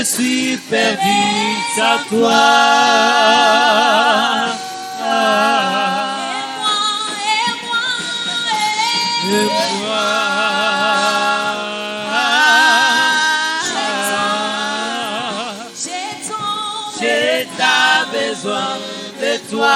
suis perdu sans toi. Et moi, j'ai tant besoin de toi.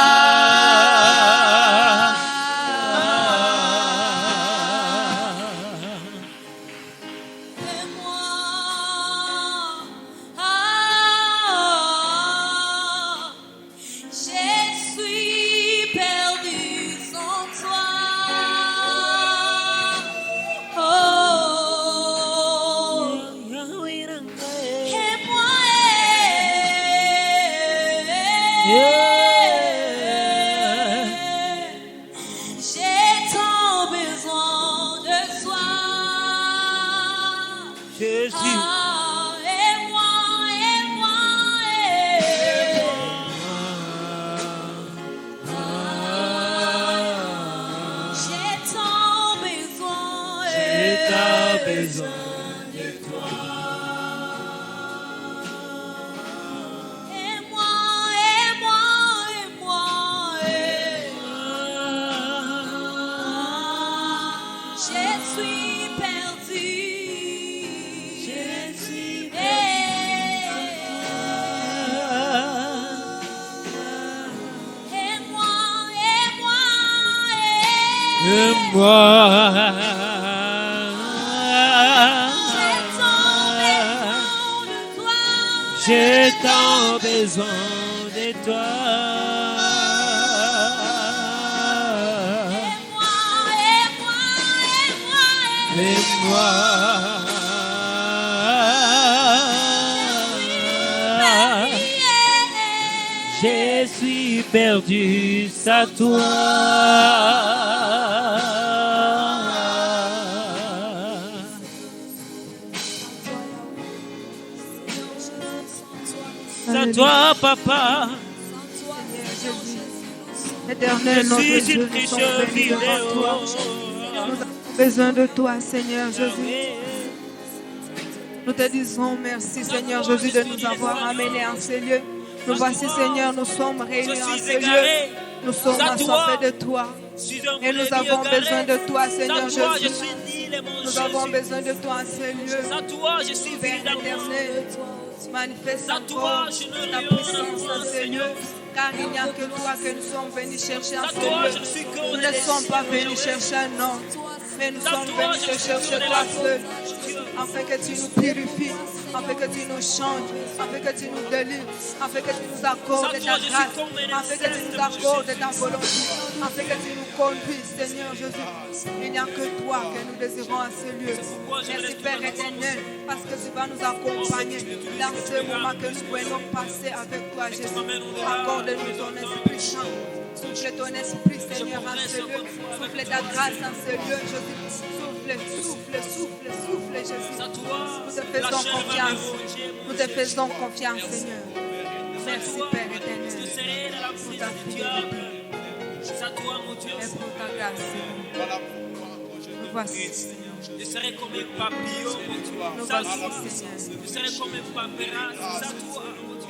J'ai tant besoin de toi. Et moi, je suis perdu sans toi. Sans toi, papa. Éternel, notre Dieu, nous sommes bénis devant toi. Nous avons besoin de toi, Seigneur Jésus. Nous te disons merci, Seigneur Jésus, de nous avoir amenés en ces lieux. Nous voici, Seigneur, nous sommes réunis en ces lieux. Nous sommes assoiffés de toi. Et nous avons besoin de toi, Seigneur Jésus. Nous avons besoin de toi en ces lieux. Père éternel, manifeste encore ta puissance en ces lieux. Car il n'y a que toi que nous sommes venus chercher en ces lieux. Nous ne sommes pas venus chercher un homme, mais nous sommes venus te chercher toi seul, afin que tu nous purifies, afin que tu nous changes, afin que tu nous délivres, afin que tu nous accordes ta grâce, afin que tu nous accordes ta volonté, afin que tu nous conduises, Seigneur Jésus. Il n'y a que toi que nous désirons à ce lieu. Merci Père éternel, parce que tu vas nous accompagner dans ce moment que nous pouvons passer avec toi, Jésus. Accorde-nous ton Esprit Saint. Souffle ton Esprit, Seigneur, en ce lieu. Souffle ta grâce en ce lieu, Jésus. Souffle, Jésus. Nous te faisons confiance. Nous te faisons confiance, Seigneur. Merci, Père éternel, pour ta fidélité. Et pour ta grâce, Seigneur. Nous voici. Je serai comme un papillon, mon Dieu. Nous voici, Seigneur. Je serai comme un paparazzi, sans toi, mon Dieu.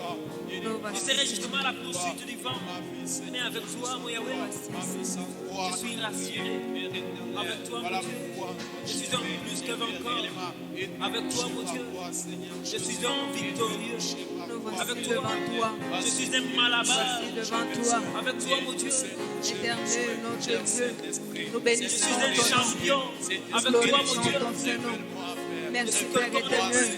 Je serai justement à la poursuite du vent. Venez avec toi, mon Yahweh. Je suis rassuré. Avec toi, mon Dieu. Je suis un plus que vainqueur. Avec toi, mon Dieu. Je suis un victorieux. Avec toi, je suis un malabar. Devant toi, avec toi, mon Dieu. éternel, notre Dieu, nous bénissons Je suis un champion. Avec toi, mon Dieu. ton Seigneur. Merci, Père éternel.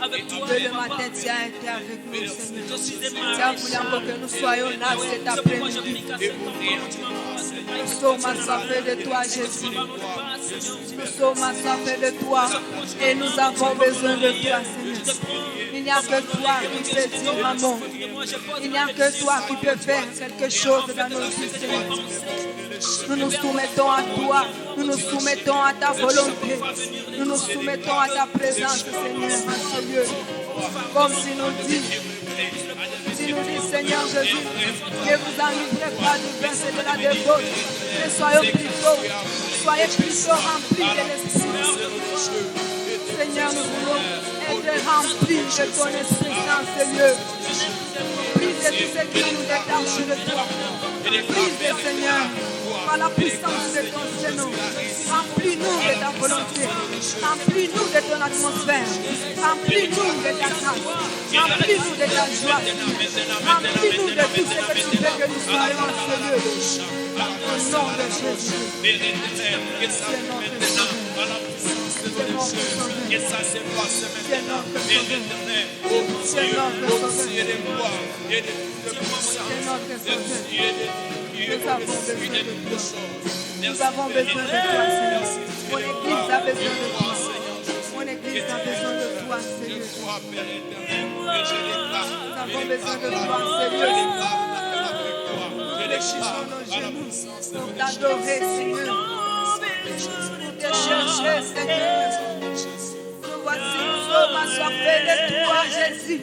Avec toi, Que le matin, tu as été avec nous, Seigneur. je suis Tu as voulu encore que nous soyons là cet après-midi. Nous sommes assoiffés de toi, Jésus. Nous sommes assoiffés de toi et nous avons besoin de toi, Seigneur. Il n'y a que toi qui peux dire un mot. Il n'y a que toi qui peux faire quelque chose dans nos vies, Seigneur. Nous nous soumettons à toi. Nous nous soumettons à ta volonté. Nous nous soumettons à ta présence, Seigneur, en ce lieu. Comme tu nous dis, Seigneur Jésus, ne vous enivrez pas du vin, c'est de la débauche. Mais soyez plutôt remplis de l'Esprit. Seigneur, nous voulons être sois rempli de ton esprit dans ce lieu. Brise tout ce qui nous détache de toi. Brise, Seigneur, par la puissance de ton Seigneur. Remplis-nous de ta volonté. Remplis-nous de ton atmosphère. Remplis-nous de ta grâce. Remplis-nous de ta joie. Remplis-nous de tout ce que tu veux que nous soyons en ce lieu. Au nom de Jésus. Que ça se passe maintenant. Seigneur, nous avons besoin de toi, Seigneur. Mon église a besoin de toi. Mon église a besoin de toi, Seigneur. Nous avons besoin de toi, Seigneur. Fléchissons nos genoux pour t'adorer, Seigneur. Pour te chercher, Seigneur. Nous voici, nous sommes assoiffés de toi, Jésus.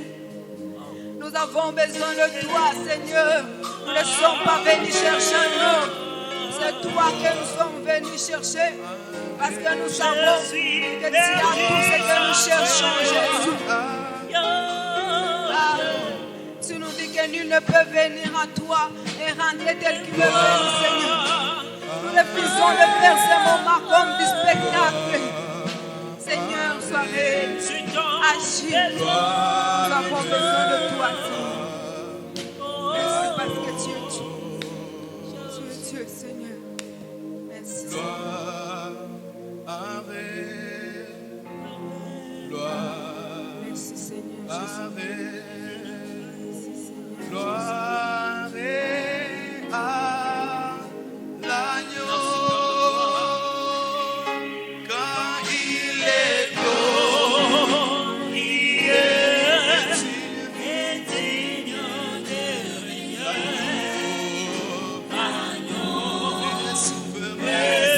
Nous avons besoin de toi, Seigneur. Nous ne sommes pas venus chercher un homme. C'est toi que nous sommes venus chercher. Parce que nous savons que tu as tout ce que nous cherchons, Jésus. Tu nous dis que nul ne peut venir à toi et rentrer tel qu'il veut venir, Seigneur. Nous refusons de faire ce moment comme du spectacle. Seigneur, sois réel. Agis. Nous avons besoin de toi, Seigneur. Merci parce que tu es Dieu. Tu es Dieu, Seigneur. Merci. Merci, Seigneur. Merci, Seigneur. Gloire à l'agneau quand il est glorieux et digne de régner. Agneau souverain,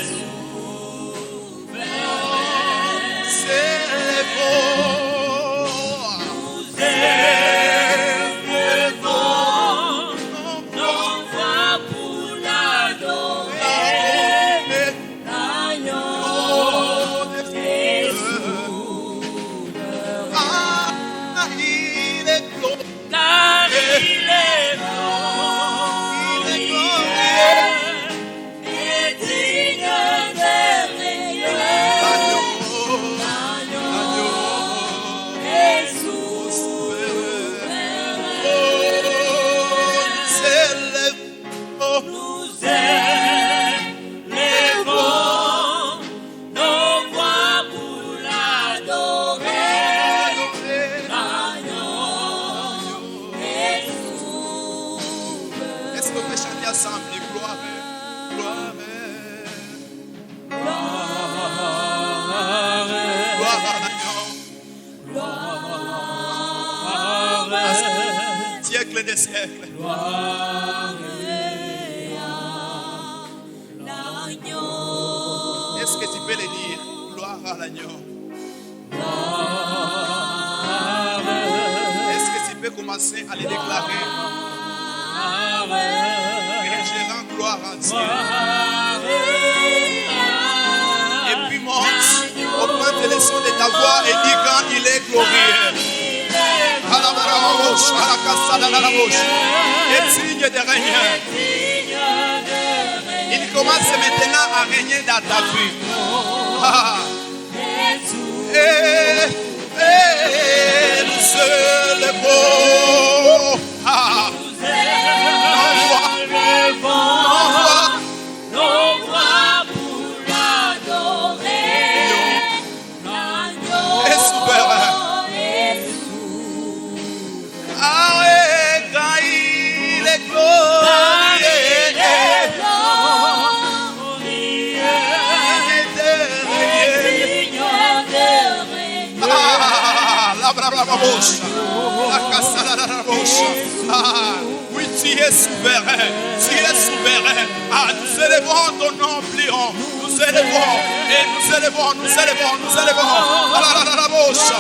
célébrons. Des siècles. Est-ce que tu peux le dire? Gloire à l'agneau. Est-ce que tu peux commencer à le déclarer? Et je rends gloire à Dieu. Et puis monte, augmente le son de ta voix et dis quand il est glorieux. Et signe de régner. Il commence maintenant à régner dans ta vie. Nous célébrons. Nos voix pour l'adorer. Et souverain. Oui, tu es souverain. Tu es souverain. Nous élevons ton nom, plions. Nous élevons et nous élevons, nous élevons, nous élevons. La bouche.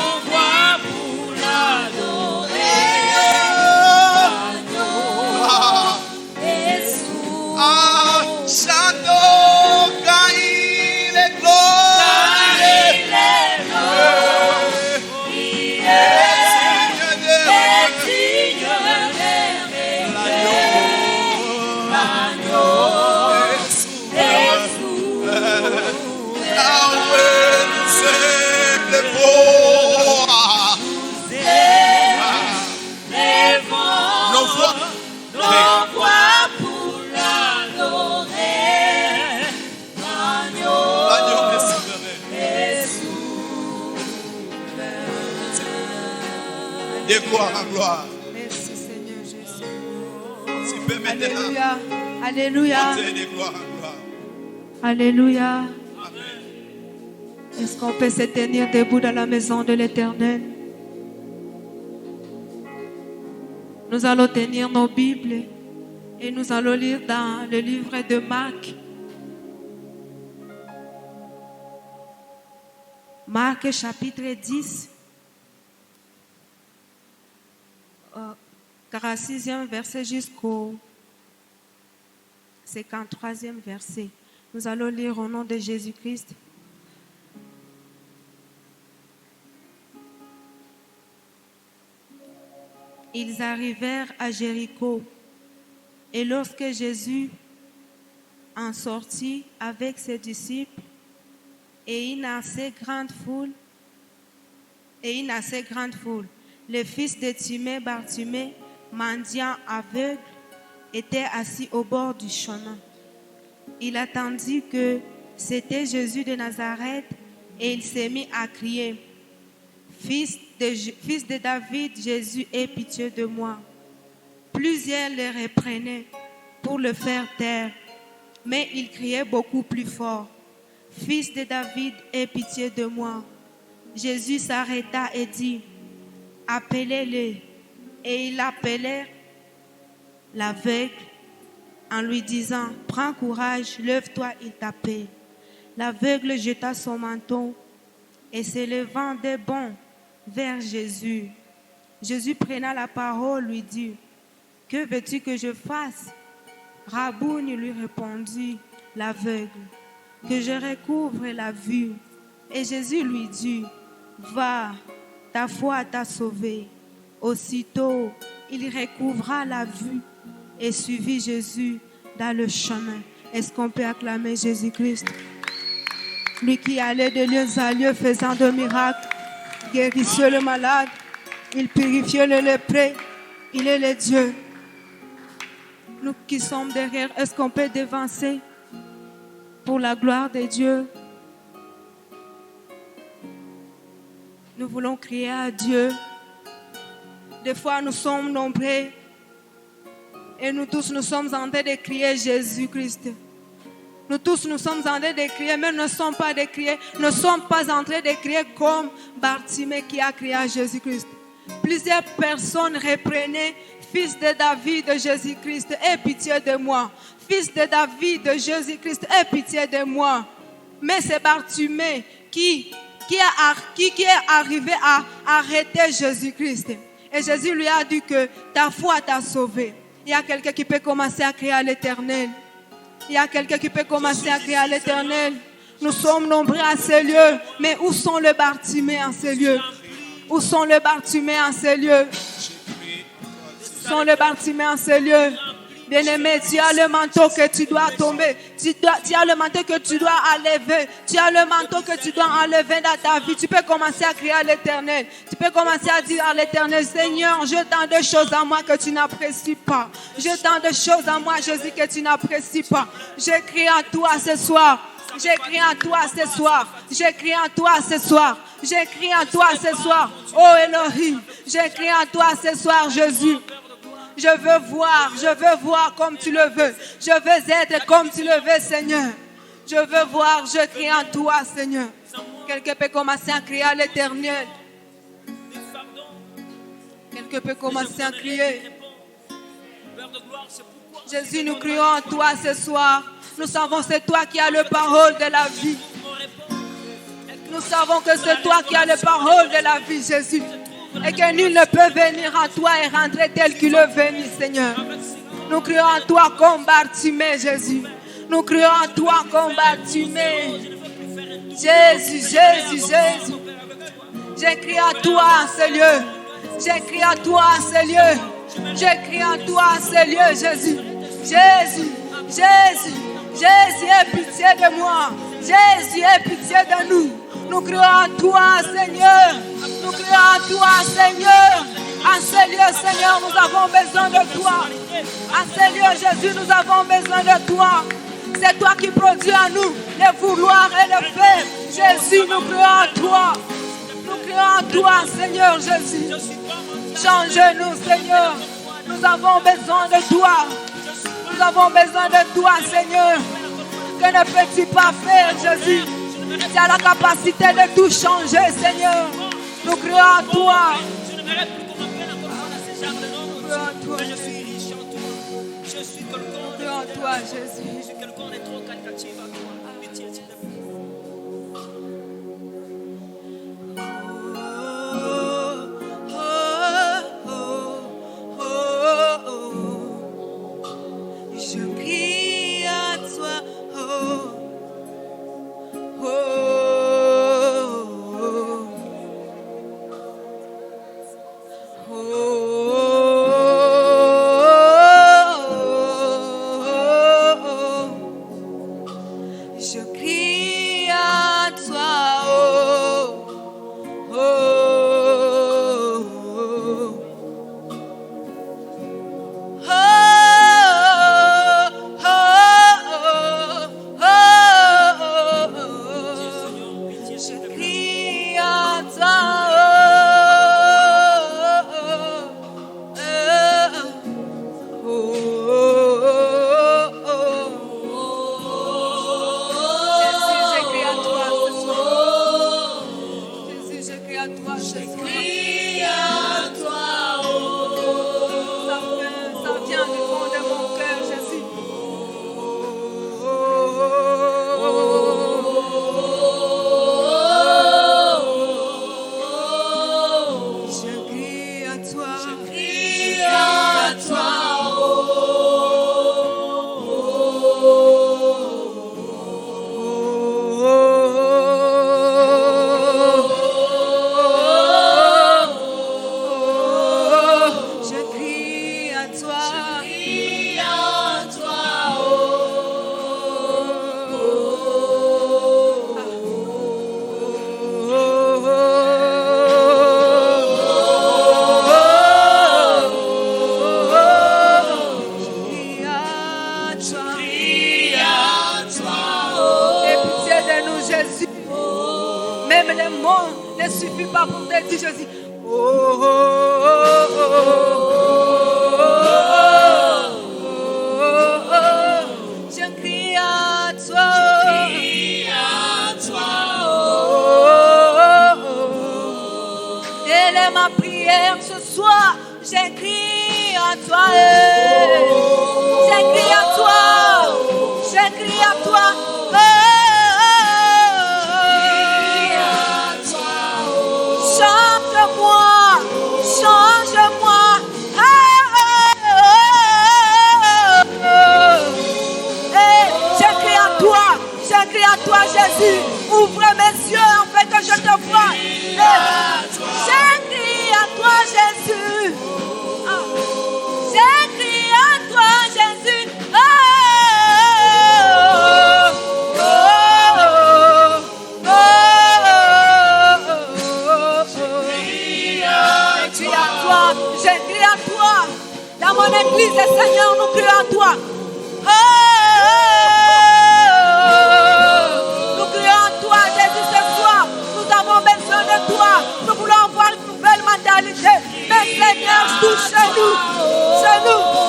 Chantons quand il est glorieux. De gloire en gloire. Merci Seigneur Jésus. Tu peux maintenant Alléluia. Alléluia. monter de gloire en gloire. Alléluia. Amen. Est-ce qu'on peut se tenir debout dans la maison de l'Éternel? Nous allons tenir nos Bibles et nous allons lire dans le livre de Marc. Marc chapitre 10, 46e verset jusqu'au 53e verset. Nous allons lire au nom de Jésus-Christ. Ils arrivèrent à Jéricho, et lorsque Jésus en sortit avec ses disciples et une assez grande foule, le fils de Timée, Bartimée, mendiant aveugle, était assis au bord du chemin. Il attendit que c'était Jésus de Nazareth et il s'est mis à crier: Fils de David, Jésus, aie pitié de moi. Plusieurs le reprenaient pour le faire taire, mais il criait beaucoup plus fort: Fils de David, aie pitié de moi. Jésus s'arrêta et dit: Appelez-le. Et il appelait l'aveugle en lui disant: Prends courage, lève-toi, il t'appelle. L'aveugle jeta son manteau et se levant de bond vers Jésus. Jésus prenant la parole lui dit: Que veux-tu que je fasse? Rabouni lui répondit l'aveugle: Que je recouvre la vue. Et Jésus lui dit: Va, ta foi t'a sauvé. Aussitôt, il recouvra la vue et suivit Jésus dans le chemin. Est-ce qu'on peut acclamer Jésus-Christ? Lui qui allait de lieu à lieu faisant de miracles, guérissait le malade, il purifiait le lépreux, il est le Dieu. Nous qui sommes derrière, est-ce qu'on peut devancer pour la gloire de Dieu? Nous voulons crier à Dieu. Des fois, nous sommes nombreux et nous tous, nous sommes en train de crier Jésus-Christ. Nous tous, nous sommes en train de crier, mais nous ne sommes pas de crier. Nous ne sommes pas en train de crier comme Bartimée qui a crié à Jésus-Christ. Plusieurs personnes reprenaient: Fils de David, de Jésus-Christ, aie pitié de moi. Fils de David, de Jésus-Christ, aie pitié de moi. Mais c'est Bartimée qui est arrivé à arrêter Jésus-Christ. Et Jésus lui a dit que ta foi t'a sauvé. Il y a quelqu'un qui peut commencer à crier à l'Éternel. Il y a quelqu'un qui peut commencer à crier à l'Éternel. Nous sommes nombreux à ces lieux, mais où sont les Bartimée en ces lieux? Où sont les Bartimée en ces lieux? Où sont les Bartimée en ces lieux? Bien-aimé, tu as le manteau que tu dois tomber. Tu as le manteau que tu dois enlever. Tu as le manteau que tu dois enlever dans ta vie. Tu peux commencer à crier à l'Éternel. Tu peux commencer à dire à l'Éternel: Seigneur, je tant de choses à moi que tu n'apprécies pas. Je tant de choses à moi, Jésus, que tu n'apprécies pas. Je crie à toi ce soir. Je crie à toi ce soir. Je crie à toi ce soir. Je crie à toi ce soir. Oh Elohim, je crie à toi ce soir, Jésus. Je veux voir comme tu le veux. Je veux être comme tu le veux, Seigneur. Je veux voir, je crie à toi, Seigneur. Quelqu'un peut commencer à crier à l'Éternel. Quelqu'un peut commencer à crier. Jésus, nous crions à toi ce soir. Nous savons que c'est toi qui as la parole de la vie. Nous savons que c'est toi qui as la parole de la vie, Jésus. Et que nul ne peut venir à toi et rentrer tel qu'il est venu, Seigneur. Nous crions à toi comme Bartimée, Jésus. Nous crions à toi comme Bartimée. Jésus, Jésus, Jésus. J'écris à toi en ce lieu. J'écris à toi en ce lieu. J'écris à toi en ce lieu, Jésus. Jésus, Jésus, Jésus, aie pitié de moi. Jésus, aie pitié de nous. Nous crions à toi, Seigneur. Nous crions à toi, Seigneur. En ce lieu, Seigneur, nous avons besoin de toi. En ce lieu, Jésus, nous avons besoin de toi. C'est toi qui produis en nous le vouloir et le faire. Jésus, nous crions à toi. Nous crions à toi, Seigneur Jésus. Change-nous, Seigneur. Nous avons besoin de toi. Nous avons besoin de toi, Seigneur. Que ne peux-tu pas faire, Jésus? Tu as la capacité de tout changer, Seigneur. Nous crions à toi. Je ne verrai plus qu'on m'appelle encore à ces genres de nom. Mais je suis riche en toi. Je suis quelqu'un de En toi, Jésus. Je suis quelqu'un de trop qualitatif à toi. Pitié, s'il te plaît. Je crie à toi, je crie à toi, je crie à Jésus, je crie à toi ce soir. Ça vient du fond de mon cœur, Jésus. Je crie à toi. Je crie à Je crie à Aie pitié de nous, Jésus. Même les mots ne suffisent pas pour te dire, Jésus. Je crie à toi. Elle est ma prière ce soir. J'écris à toi. J'écris à toi. J'écris à toi. Change-moi. Change-moi. J'écris à toi. J'écris à toi, Jésus. Ouvre mes yeux afin que je te voie. J'écris à toi, Jésus. J'écris à toi, Jésus. J'écris à toi. Dans mon église, Seigneur, nous crions à toi. Nous crions à toi, Jésus, ce soir. Nous avons besoin de toi. Nous voulons voir une nouvelle mentalité. Mais Seigneur, touche-nous.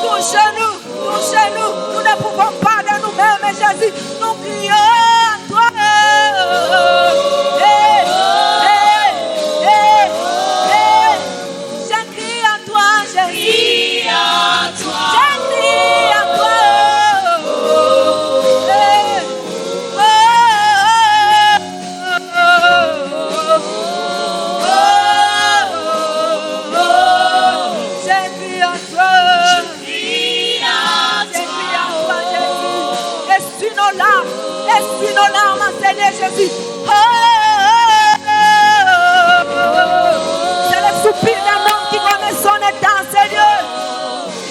Touche-nous. Touche-nous. Nous ne pouvons pas de nous-mêmes, Jésus. Nous crions à toi. J'écris à toi, Jésus. J'écris à toi. J'écris à toi. J'écris à toi, Jésus. Essuie nos larmes, Seigneur Jésus. C'est le soupir d'un homme qui connaît son état, Seigneur.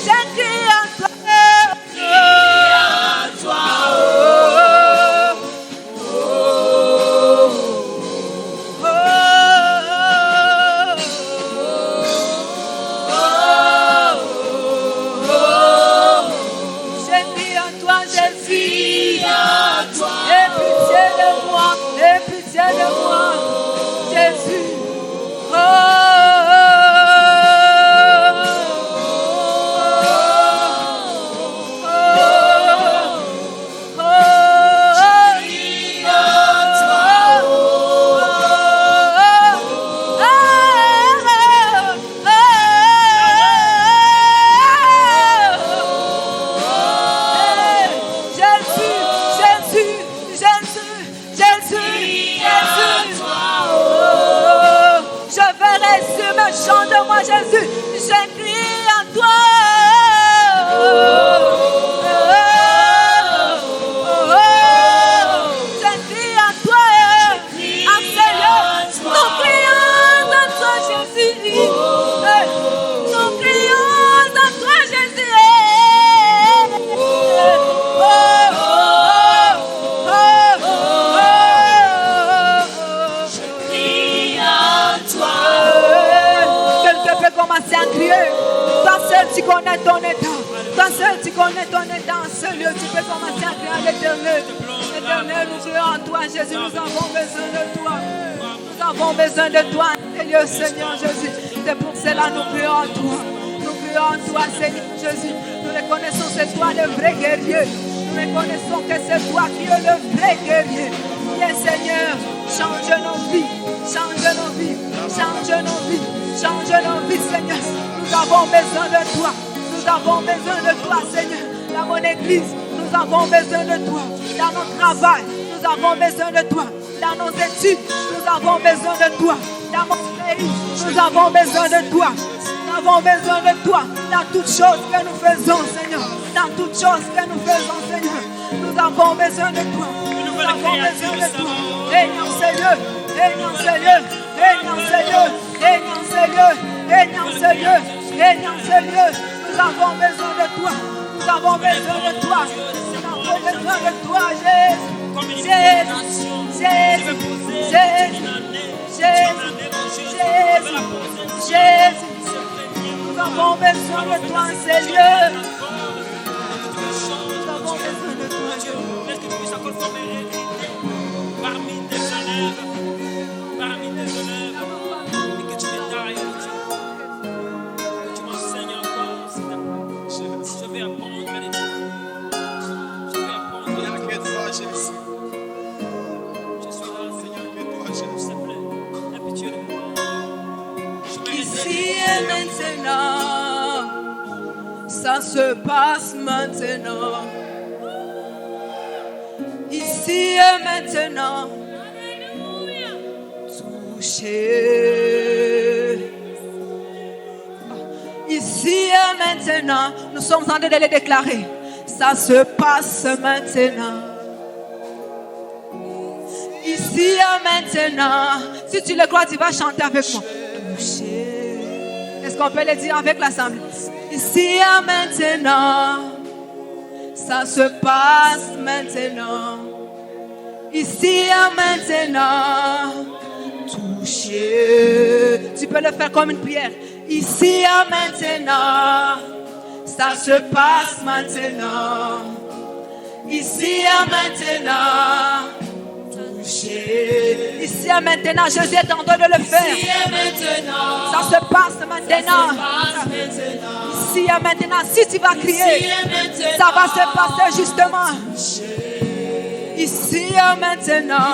J'écris à toi. J'écris à toi, Jésus. Aie pitié de moi. connais ton état. Toi seul, tu connais ton état en ce lieu. Tu peux commencer à crier à l'Éternel. Éternel, nous crions en toi, Jésus. Nous avons besoin de toi. Nous avons besoin de toi, Seigneur Jésus. C'est pour cela que nous crions en toi. Nous crions en toi, Seigneur Jésus. Nous reconnaissons que c'est toi le vrai guerrier. Nous reconnaissons que c'est toi qui es le vrai guerrier. Viens, Seigneur, change nos vies. Change nos vies. Change nos vies. Change nos vies, Seigneur. Nous avons besoin de toi. Nous avons besoin de toi, Seigneur. Dans mon église, nous avons besoin de toi. Dans notre travail, nous avons besoin de toi. Dans nos études, nous avons besoin de toi. Dans mon pays, nous avons besoin de toi. Nous avons besoin de toi. Dans toutes choses que nous faisons, Seigneur. Dans toutes choses que nous faisons, Seigneur. Nous avons besoin de toi. Nous avons besoin de toi. Règne en ce lieu. Règne en ce lieu. Règne en ce lieu. Règne en ce lieu. Règne en ce lieu. Règne en ce lieu. Nous avons besoin de toi. Nous avons besoin de toi. Nous avons besoin de toi, Jésus. Jésus. Jésus. Jésus. Jésus. Nous avons besoin de toi en ces lieux. Nous avons besoin de toi, Dieu. Est-ce que tu puisses encore former parmi tes élèves, et que tu me tailles, que tu m'enseignes encore, s'il te plaît. Je vais apprendre à l'étude. Je vais apprendre à l'étude. Je suis là, Seigneur, que toi, s'il te plaît. Aie pitié de moi. Ici et maintenant, ça se passe maintenant. Ici et maintenant, touché. Ici et maintenant, nous sommes en train de le déclarer. Ça se passe maintenant. Ici et maintenant, si tu le crois, tu vas chanter avec moi. Touché. Est-ce qu'on peut le dire avec l'assemblée? Ici et maintenant, ça se passe maintenant. Ici et maintenant, touché. Tu peux le faire comme une prière. Ici et maintenant, ça se passe maintenant. Ici et maintenant, touché. Ici et maintenant, Jésus est en train de le faire. Ici et maintenant, Ça se passe maintenant. Ici et maintenant, si tu vas crier, ça va se passer justement. Ici et maintenant,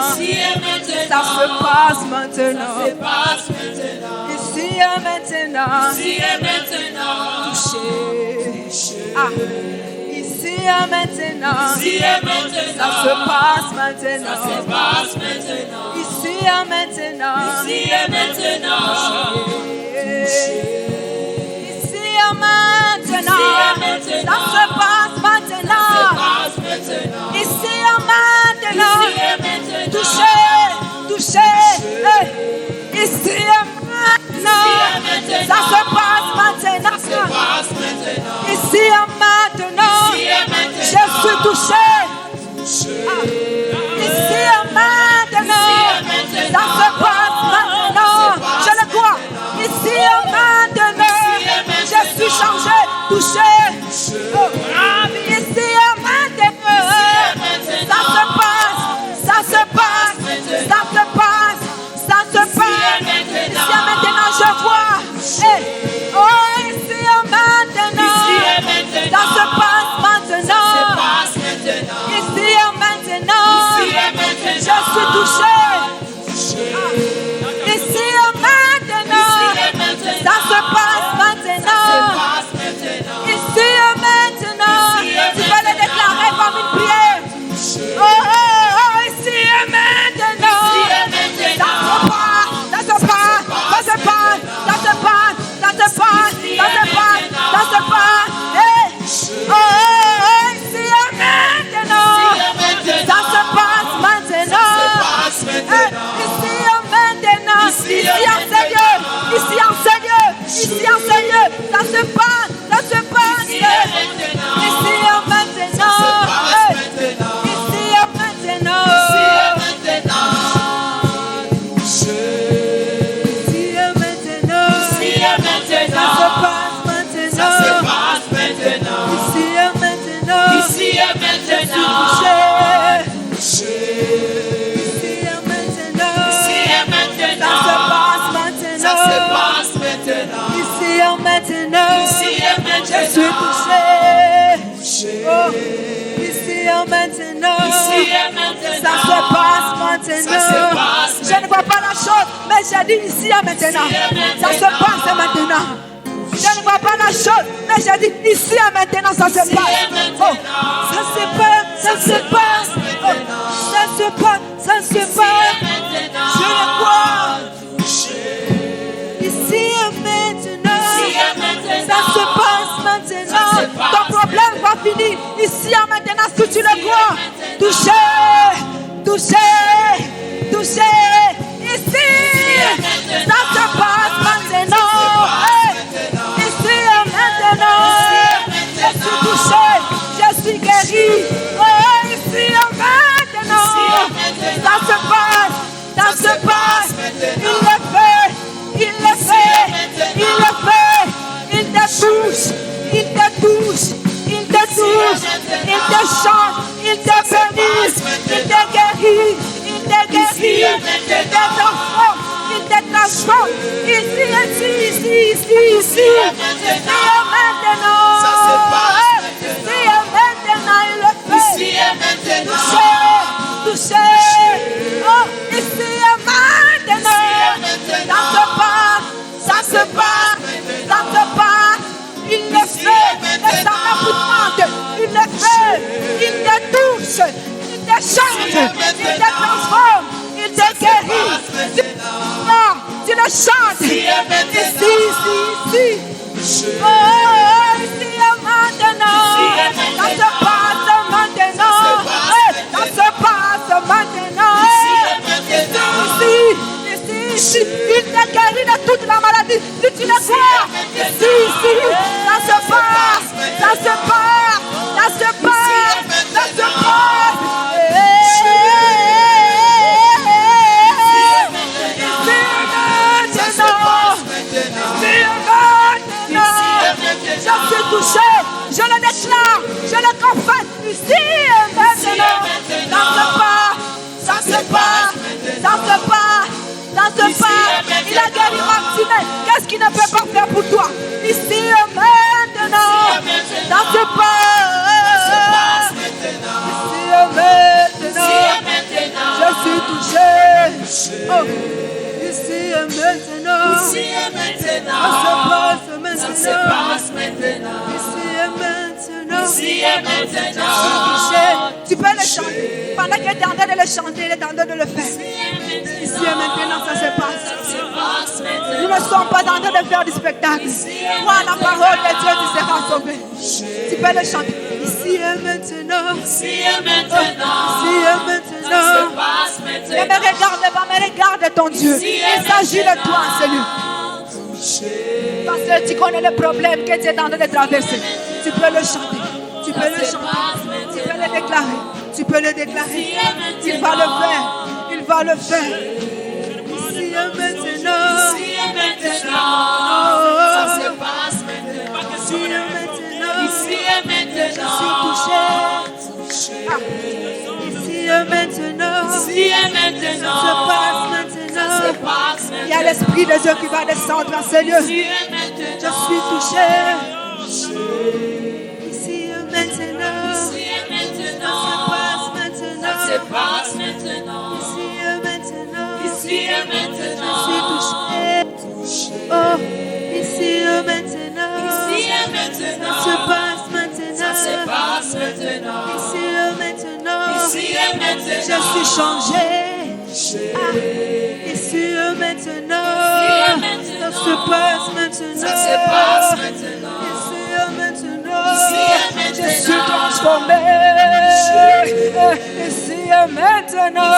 ça se passe maintenant. Ici et maintenant, touché. Ah. Ici et maintenant, ça se passe maintenant. Ici et maintenant, touché. Ici et maintenant, ça se passe maintenant. Ici et maintenant, touché, touché. Ici et maintenant, ça se passe maintenant. Ici et maintenant, je suis touché. Ah. Ici et maintenant, ça se passe maintenant. Je le crois. Ici et maintenant, je suis changé, touché. Oh. Ici et maintenant, ça se passe, ça se passe, ça se passe, ça se passe. Ici et maintenant, je vois. Hey. Oh, ici et maintenant, ça se passe maintenant. Ici et maintenant, je suis touché. Ah. Ici et maintenant, ça se passe maintenant. Ici et maintenant, tu peux le déclarer comme une prière. Oh, oh, oh, ici et maintenant, ça se passe, ça se passe, ça se passe, ça se passe, ça se passe, ça se passe, ça se passe. Hey. Oh, oh, oh, ici et maintenant, ça se passe maintenant. Hey. Ici et maintenant, ici en ce lieu, ici en ce lieu, ici en ce lieu, ça se passe, ça se passe. Ici et maintenant, hey. Ici et maintenant, ici et maintenant, ça se passe maintenant. Ça se passe maintenant. Je ne vois pas la chose, mais j'ai dit ici et maintenant. Ça se passe maintenant. Je ne vois pas la chose, mais j'ai dit ici et maintenant ça se passe. Oh, ça se passe, ça se passe. Oh, ça se passe, ça se passe. Je le vois. Ici et maintenant. Ça se passe maintenant. Ton problème va finir ici et maintenant si tu le crois. Toucher, toucher, toucher. Ici, ça se passe maintenant. Je suis touché, je suis guéri. Oh, ici maintenant, ça se passe, ça se passe. Il le fait, il le fait, il le fait. Il te touche, il te touche, il te touche, il te chante, il te bénit, il te guérit, il te guérit, il te transforme, il te transforme. Ici, ici, ici, ici, ici, maintenant. Ça se passe maintenant, il le fait. Touché, oh, ici et maintenant. Ça se passe, ça se passe. Il le fait, et ça m'épouvante. Il le fait, il te touche, il te change, il te transforme, il te guérit. Tu le chantes. Ici, ici, ici. Oh, ici et maintenant. Ça se passe maintenant. Ça se passe maintenant. Ici, il te guérit de toute la maladie. Si tu le crois, ici, ça se passe, ça se passe, ça se passe, ça se passe. Je suis touché, je le déclare, je le confesse ici et maintenant. Ça se passe, ça se passe, ça se passe, ça se passe. Il a guéri Martinet, qu'est-ce qu'il ne peut pas faire pour toi? Ici et maintenant, ça se passe. Ici et maintenant, je suis touché. Oh. Ici et maintenant, ça se passe maintenant. Ici et maintenant, tu peux le chanter. Pendant qu'il est en train de le chanter, il est en train de le faire. Ici et maintenant, ça se passe. Nous ne sommes pas en train de faire du spectacle. Crois la parole de Dieu, tu seras sauvé. Tu peux le chanter. Ici et maintenant, ici et maintenant. Ne me regarde pas, mais regarde ton Dieu. Il s'agit de toi, Seigneur. Parce que tu connais le problème que tu es en train de traverser. Tu peux le chanter. Tu peux le chanter. Tu peux le déclarer. Tu peux le déclarer. Il va le faire. Il va le faire. Ici et maintenant. Ça se passe maintenant. Ici et maintenant. Je suis touché. Ici et maintenant. Ça se passe maintenant. Il y a l'Esprit de Dieu qui va descendre à ce lieu. Je suis touché. Ici et maintenant. Ça se passe maintenant. Ici et maintenant. Je suis touché. Oh, ici et maintenant. Ça se passe maintenant. Ici et maintenant. Je suis changé. Ici et maintenant. Ça se passe maintenant. Ici et maintenant. Je suis transformé. Ici et maintenant.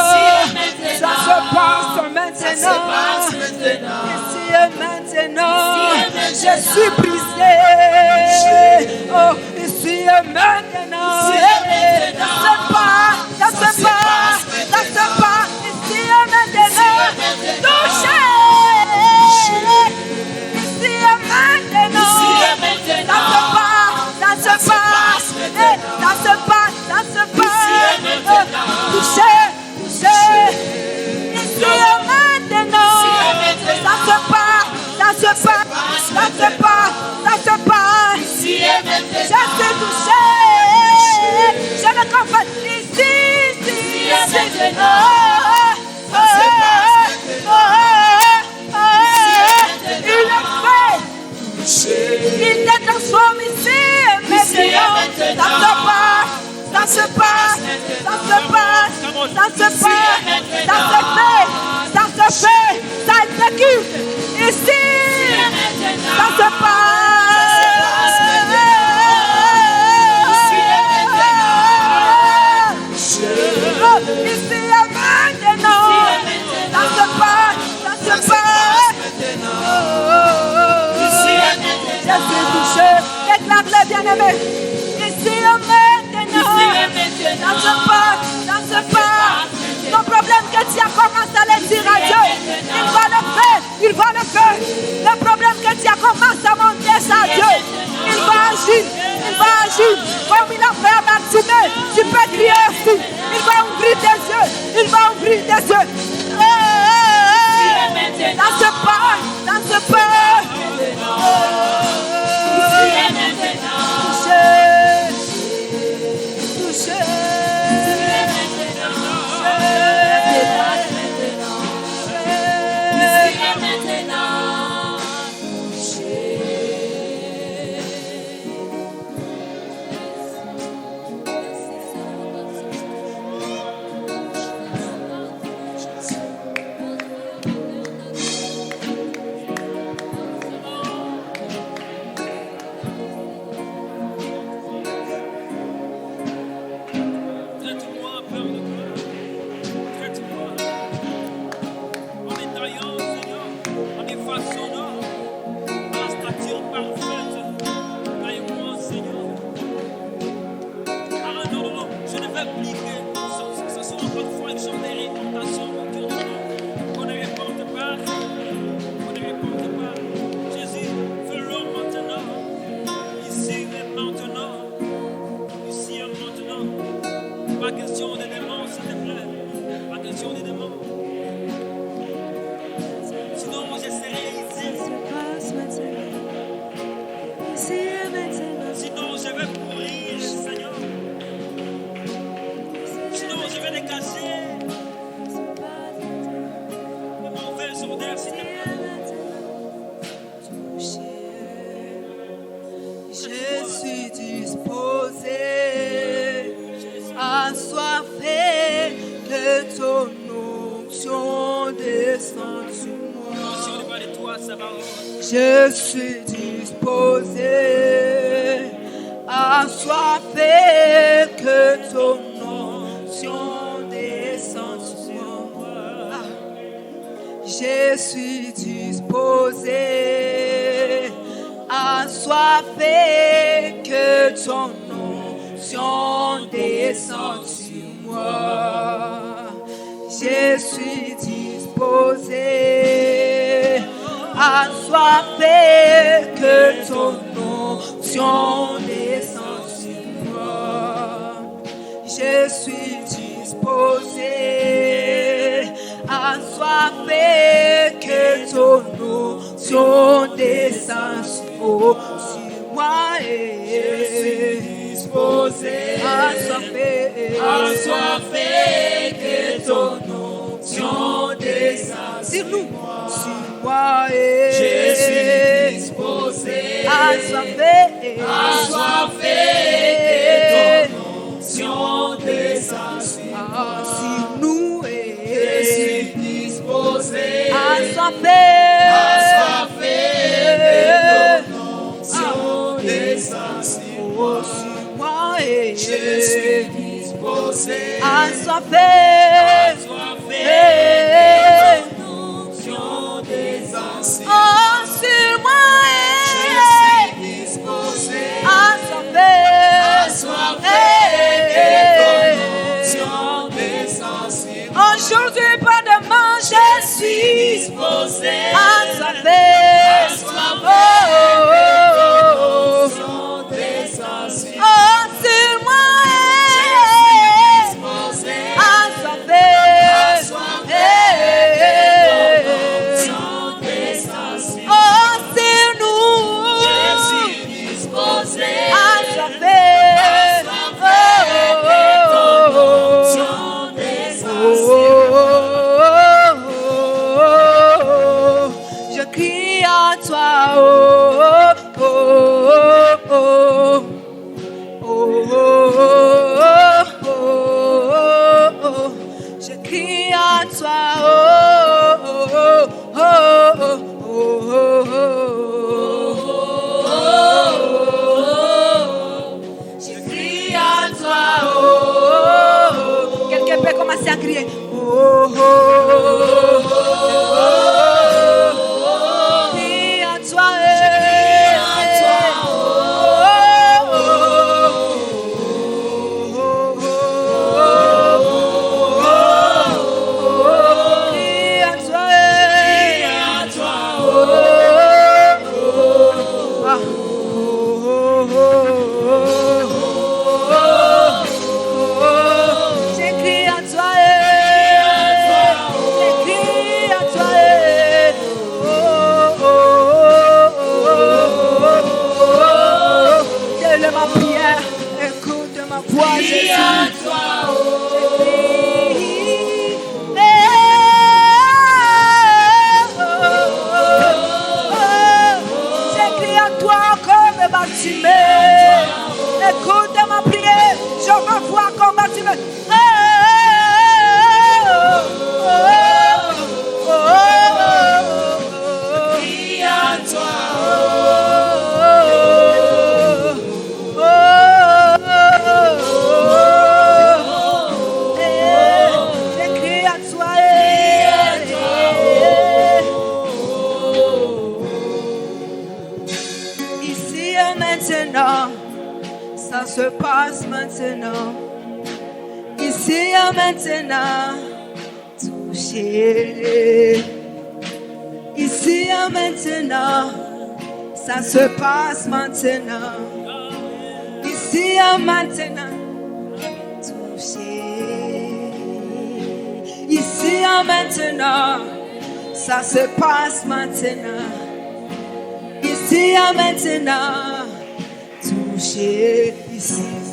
Ça se passe maintenant. Ici et maintenant. Je suis brisé. Oh, ici et maintenant. Ça se passe. Ça se passe. Ça se passe. Ici et maintenant. Touché. Ici et maintenant. Ça se passe. Ça se passe. Ça se passe. Ça se passe. Touché. Touché. Ici et maintenant. Ça se passe. Ça se passe. Ça se passe. Ça se passe. Je suis touché. Je le confesse. Ici. Il te transforme ici et maintenant. Ça se passe, ça se passe, ça se passe, ça se fait, ça exécute. Ici, ça se passe. Ici et maintenant. Ça se passe, ça se passe. Je suis touché. Déclare-le, bien-aimé. Ici et maintenant. Ça se passe. Ton problème que tu as commencé à le dire à Dieu, il va le faire. Le problème que tu as commencé à monter ça à Dieu, il va agir. Comme il a fait à Bartimée, tu peux crier aussi. Il va ouvrir tes yeux. Ça se passe. Je suis disposé, assoiffé, que ton onction descende sur moi. Je suis disposé, assoiffé, que ton onction descende sur moi. Je suis disposé, assoiffé, que ton onction descende sur moi. Je suis disposé, assoiffé, que ton onction descende sur moi. Je suis disposé, assoiffé, que ton onction descende sur moi. Je suis disposé, assoiffé, que ton onction descende sur nous. Je suis disposé, assoiffé, que ton onction descende sur moi. Je suis disposé, assoiffé, sur moi, je suis disposé, assoiffé, aujourd'hui, pas demain, je suis disposé, assoiffé, sur moi, je suis disposé, assoiffé, maintenant. Ça se passe maintenant. Ici et maintenant. Touché. Ici et maintenant. Ça se passe maintenant. Ici et maintenant. Touché. Ici et maintenant. Ça se passe maintenant. Ici et maintenant. Touché. Ici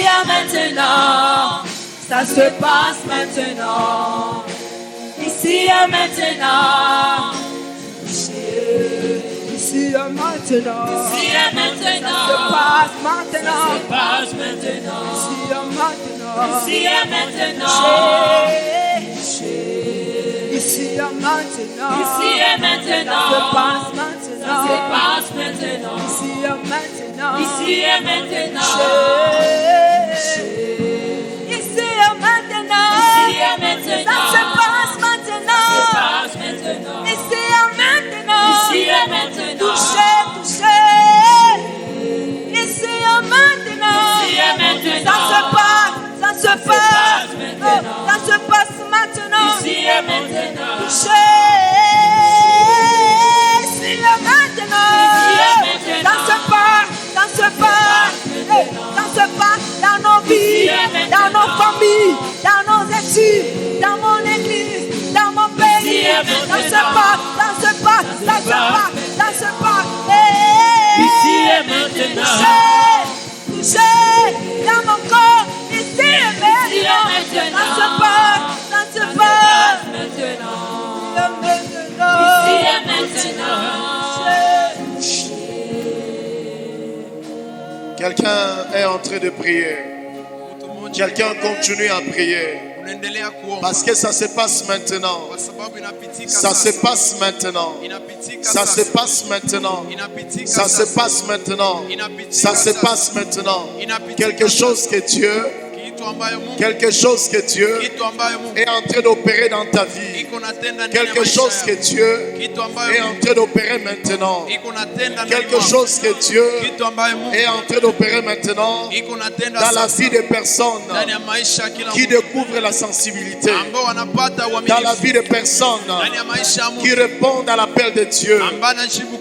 et maintenant. Ça se passe maintenant. Ici et maintenant. Touché. Ici et maintenant. Ici et maintenant. Ça se passe maintenant. Ça se passe maintenant. Ici et maintenant. Ici et maintenant. Ici et maintenant. Ici et maintenant. Ça se passe maintenant. Ça se passe maintenant. Ici et maintenant. Ici et maintenant. Ici et maintenant. Ici et maintenant. Ça se passe maintenant. Ça se passe maintenant. Ici et maintenant. Ici et maintenant. Touché. Ici et maintenant. Ici et maintenant. Ça se passe maintenant. Ça se passe maintenant. Ici et maintenant. Touché. Ici et maintenant. Ici et maintenant. Ça se passe dans nos vies, dans nos familles, dans nos études, dans mon église, dans mon pays. Ça se passe. Ici et maintenant. Touché dans mon corps, ici et maintenant. Ça se passe. Ici et maintenant. Quelqu'un est en train de prier. Quelqu'un continue à prier. Parce que ça se passe maintenant. Ça se passe maintenant. Ça se passe maintenant. Ça se passe maintenant. Ça se passe maintenant. Quelque chose que Dieu est en train d'opérer dans ta vie. Quelque chose que Dieu est en train d'opérer maintenant. Quelque chose que Dieu est en train d'opérer maintenant dans la vie des personnes qui découvrent la sensibilité. Dans la vie des personnes qui répondent à l'appel de Dieu.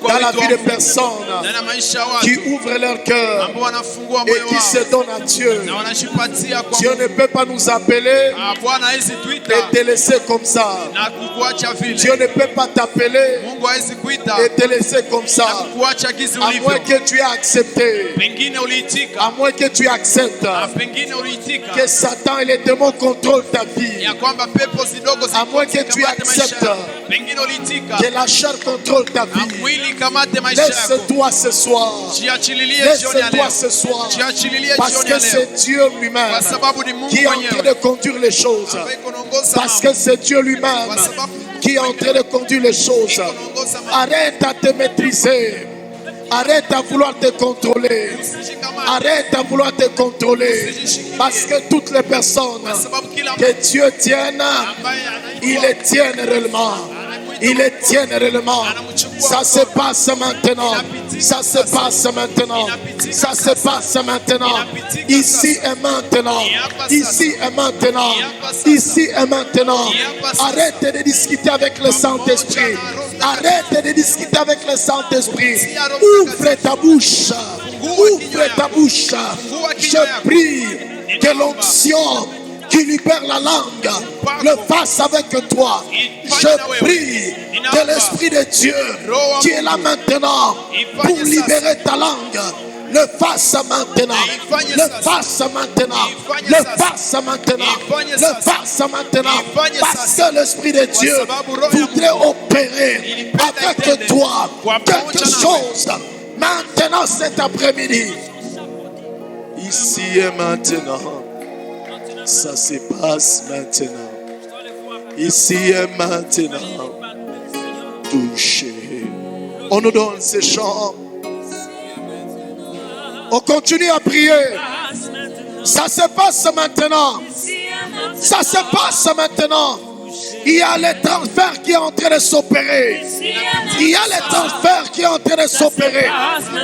Dans la vie des personnes qui ouvrent leur cœur et qui se donnent à Dieu. Dieu ne peut pas nous appeler et te laisser comme ça. Dieu ne peut pas t'appeler et te laisser comme ça. À moins que tu aies accepté. À moins que tu acceptes que Satan et les démons contrôlent ta vie. À moins que tu acceptes que la chair contrôle ta vie. Laisse-toi ce soir. Laisse-toi ce soir. Parce que c'est Dieu lui-même qui est en train de conduire les choses. Parce que c'est Dieu lui-même qui est en train de conduire les choses. Arrête à te maîtriser. Arrête à vouloir te contrôler. Arrête à vouloir te contrôler. Parce que toutes les personnes que Dieu tienne, il les tienne réellement. Il les tienne réellement. Ça se passe maintenant. Ça se passe maintenant. Ça se passe maintenant. Ici et maintenant. Ici et maintenant. Ici et maintenant. Arrête de discuter avec le Saint-Esprit. Arrête de discuter avec le Saint-Esprit. Ouvre ta bouche. Ouvre ta bouche. Je prie que l'onction qui libère la langue le fasse avec toi. Je prie que l'Esprit de Dieu qui est là maintenant pour libérer ta langue le fasse maintenant. Le fasse maintenant. Le fasse maintenant. Le fasse maintenant. Parce que l'Esprit de Dieu voudrait opérer avec toi quelque chose maintenant cet après-midi. Ici et maintenant. Ça se passe maintenant. Ici et maintenant. Touché. On nous donne ces chants. On continue à prier. Ça se passe maintenant. Ça se passe maintenant. Il y a le transfert qui est en train de s'opérer. Il y a le transfert qui est en train de s'opérer.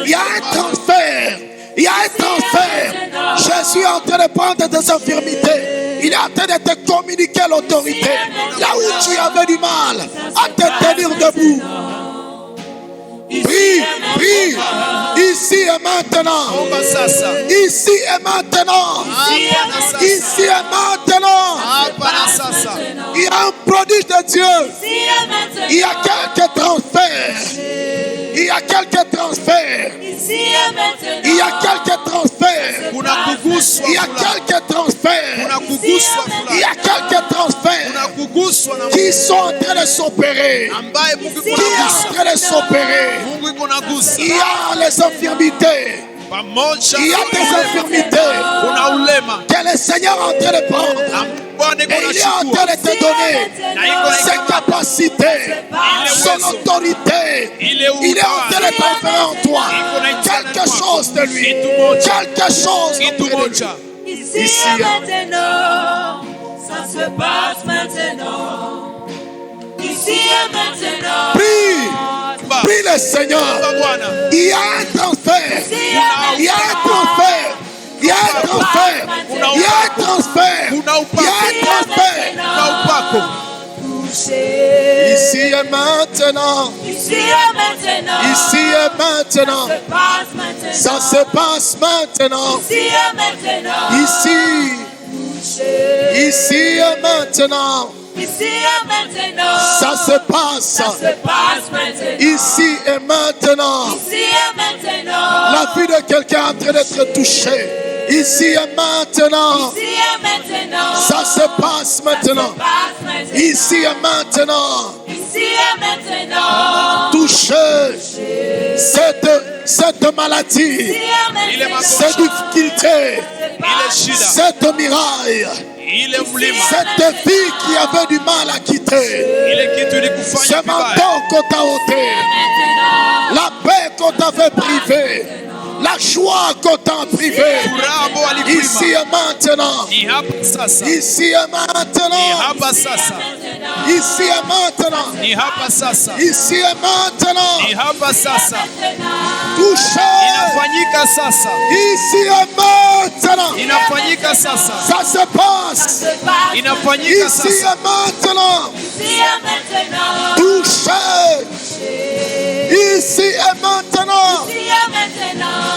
Il y a un transfert. Il y a un transfert. Jésus est en train de prendre tes infirmités. Il est en train de te communiquer l'autorité. Là où tu avais du mal à te tenir debout. Prie, prie, ici et maintenant. Ici et maintenant. Ici et maintenant. Il y a un prodige de Dieu. Il y a quelques transferts. Il y a quelques transferts. Il y a quelques transferts. Il y a quelques transferts. Il y a quelques transferts qui sont en train de s'opérer. Qui est en train de s'opérer. Il y a les infirmités. Il y a des infirmités que le Seigneur est en train de prendre. Et il est en train de te donner ses capacités, son autorité. Il est en train de transférer en toi quelque chose de lui. Quelque chose de lui. Ici et maintenant, ça se passe maintenant. Ici et maintenant. Prie, prie le Seigneur. Il y a un transfert. Il y a un transfert. Il y a un transfert. Il y a un transfert. Il y a un transfert. Ici et maintenant. Ici et maintenant. Ici et maintenant. Ça se passe maintenant. Ici et maintenant. Ici. Ici et maintenant. Ici et maintenant. Ça se passe. Maintenant. Ici et maintenant. Ici et maintenant. La vie de quelqu'un est en train d'être touchée. Ici et maintenant. Ici et maintenant. Ça se passe maintenant. Ici et maintenant. Ici et maintenant. Touchez cette maladie, cette difficulté, cette miraille. Cette fille qui avait du mal à quitter, ce manteau qu'on t'a ôté, la paix qu'on t'avait privée, la joie qu'on t'a privée, ici et maintenant, ici et maintenant, ici et maintenant, ici et maintenant, touchez, ici et maintenant, ça se passe. Ici et maintenant, touchez. Ici et maintenant,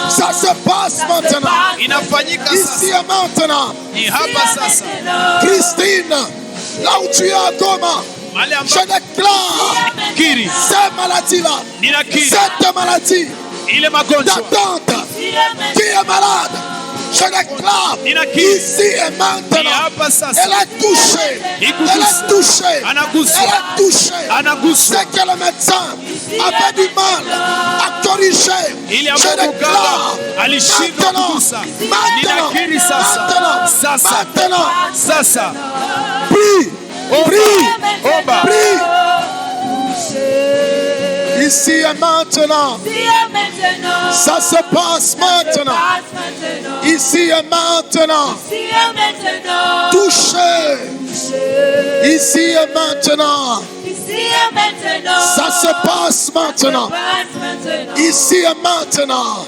ça se passe maintenant. Ici et maintenant, Christine, là où tu es à Goma, je déclare cette maladie-là, cette maladie d'attente qui est malade. Je déclare ici et maintenant, elle est touchée, elle est touchée, elle est touchée. C'est que le médecin avait du mal à corriger. Je déclare maintenant, prie, prie, prie. Ici et maintenant, ça se passe maintenant. Ici et maintenant, touchez. Ici et maintenant, ça se passe maintenant. Ici et maintenant,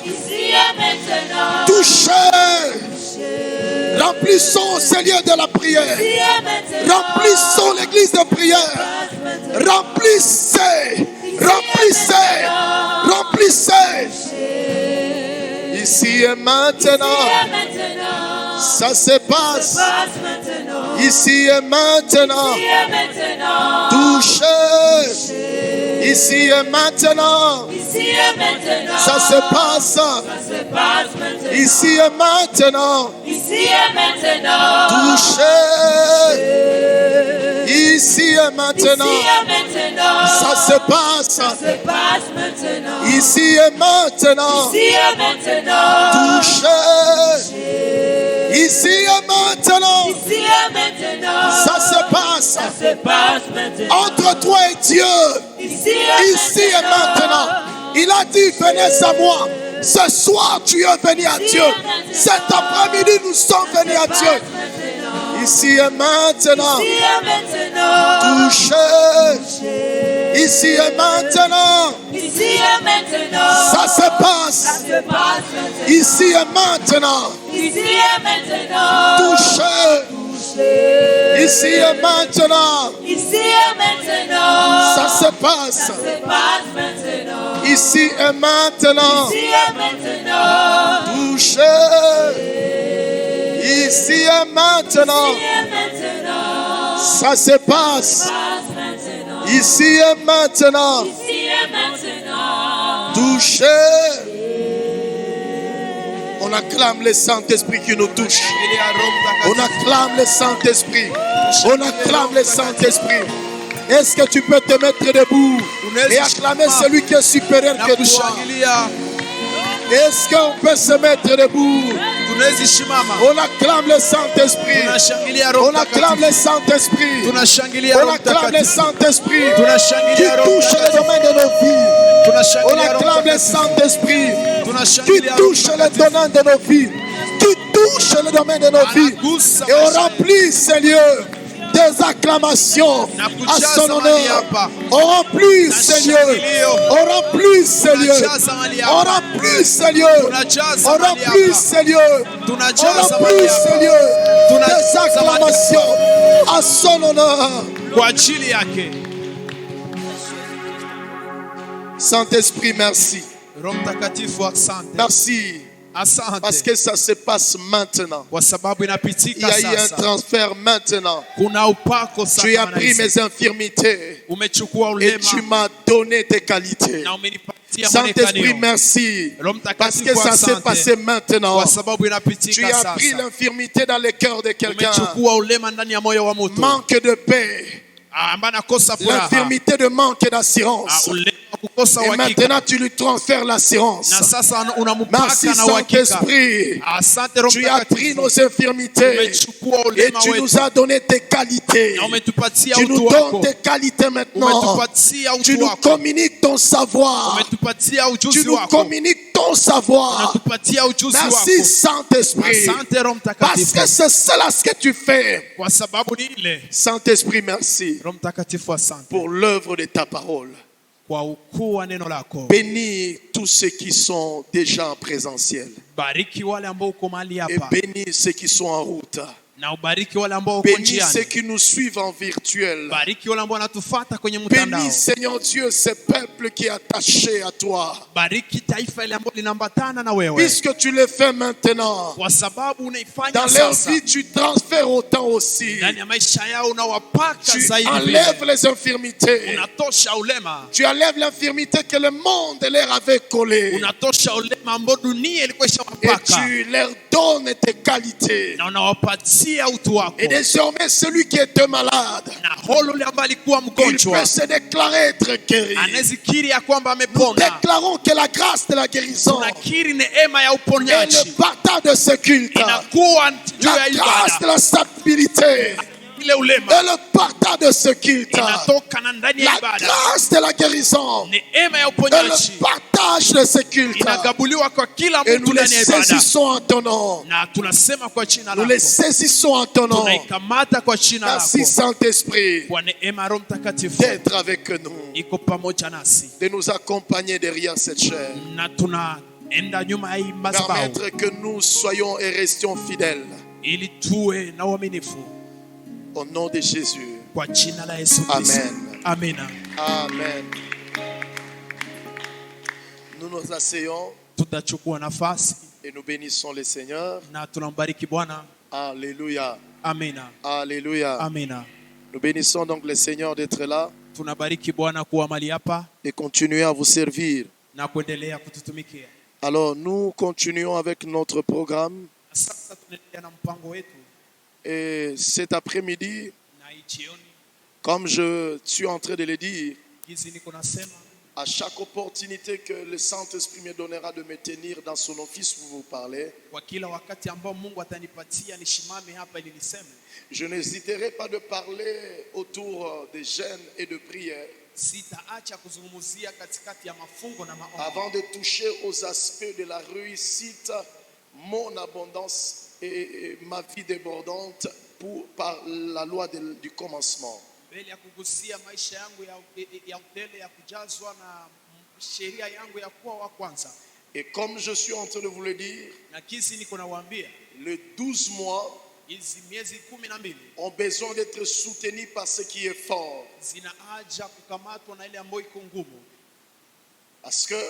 touchez. Remplissons ces lieux de la prière. Remplissons l'église de prière. Remplissez. Remplissez. Remplissez. Ici et maintenant, ça se passe. Ici et maintenant, touchez. Ici et maintenant, ça se passe. Ici et maintenant, touchez. Ici et maintenant, ça se passe. Ici et maintenant, touchez. Ici et maintenant, ça se passe. Entre toi et Dieu, ici et maintenant. Il a dit, venez à moi. Ce soir, tu es venu à Dieu. Cet après-midi, nous sommes venus à Dieu. Ici et maintenant. Ici et maintenant. Touchez. Ici et maintenant. Ici et maintenant. Ça se passe. Ça se passe maintenant. Ici et maintenant. Ici et maintenant. Touchez. Ici et maintenant. Ici et maintenant. Ça se passe. Ça se passe maintenant. Ici et maintenant. Ici et maintenant. Touchez. Ici et maintenant. Ici et maintenant. Ça se passe. Passe maintenant. Ici et maintenant. Ici et maintenant. Touchez. On acclame le Saint-Esprit qui nous touche. On acclame le Saint-Esprit. On acclame le Saint-Esprit. Est-ce que tu peux te mettre debout et acclamer celui qui est supérieur que toi? Est-ce qu'on peut se mettre debout? On acclame le Saint-Esprit. On acclame le Saint-Esprit. On acclame le Saint-Esprit qui touche le domaine de nos vies. On acclame le Saint-Esprit qui touche le domaine de nos vies. Qui touche le domaine de nos vies. Et on remplit ces lieux des acclamations à son honneur. On remplit ces lieux. On remplit ces lieux. On remplit ces lieux. On remplit ces lieux. On remplit ces lieux des acclamations à son honneur. Saint-Esprit, merci. Merci. Parce que ça se passe maintenant. Il y a eu un transfert maintenant. Tu as pris mes infirmités et tu m'as donné tes qualités. Saint-Esprit, merci. Parce que ça s'est passé maintenant. Tu as pris l'infirmité dans le cœur de quelqu'un. Manque de paix. L'infirmité de manque d'assurance. Et maintenant tu lui transfères l'assurance. Merci Saint-Esprit. Tu as pris nos infirmités et tu nous as donné tes qualités. Tu nous donnes tes qualités maintenant. Tu nous communiques ton savoir. Tu nous communiques ton savoir. Merci Saint-Esprit. Parce que c'est cela ce que tu fais. Saint-Esprit, merci pour l'œuvre de ta parole. Bénis tous ceux qui sont déjà en présentiel. Et bénis ceux qui sont en route. Bénis ceux qui nous suivent en virtuel. Bénis, Seigneur Dieu, ce peuple qui est attaché à toi. Puisque tu le fais maintenant, dans leur vie, tu transfères autant aussi. Tu enlèves les infirmités. Tu enlèves l'infirmité que le monde leur avait collée. Et tu leur donnes tes qualités. Et désormais, celui qui était malade, il peut se déclarer être guéri. Nous déclarons que la grâce de la guérison et le partage de ce culte, la grâce de la stabilité et le partage de ce culte, la grâce de la guérison et le partage de ce culte, et nous les saisissons en ton nom. Nous les saisissons en ton nom. Merci Saint-Esprit d'être avec nous, de nous accompagner derrière cette chair. Permettre que nous soyons et restions fidèles. Au nom de Jésus. Amen. Amen. Amen. Nous nous asseyons et nous bénissons le Seigneur. Alléluia. Amen. Alléluia. Amen. Nous bénissons donc le Seigneur d'être là et continuer à vous servir. Alors nous continuons avec notre programme. Et cet après-midi, comme je suis en train de le dire, à chaque opportunité que le Saint-Esprit me donnera de me tenir dans son office pour vous parler, je n'hésiterai pas de parler autour des jeûnes et de prières avant de toucher aux aspects de la réussite, mon abondance et ma vie débordante par la loi du commencement. mbele ya kugusia maisha yangu ya utele ya kujazwa na sheria yangu ya kuwa wa kwanza. Et comme je suis en train de vous le dire, Na kisi niko nawaambia les 12 mois hizi miezi 12 ont besoin d'être soutenus par ce qui est fort. zina haja kukamatwa na ile ambayo iko ngumu, Parce que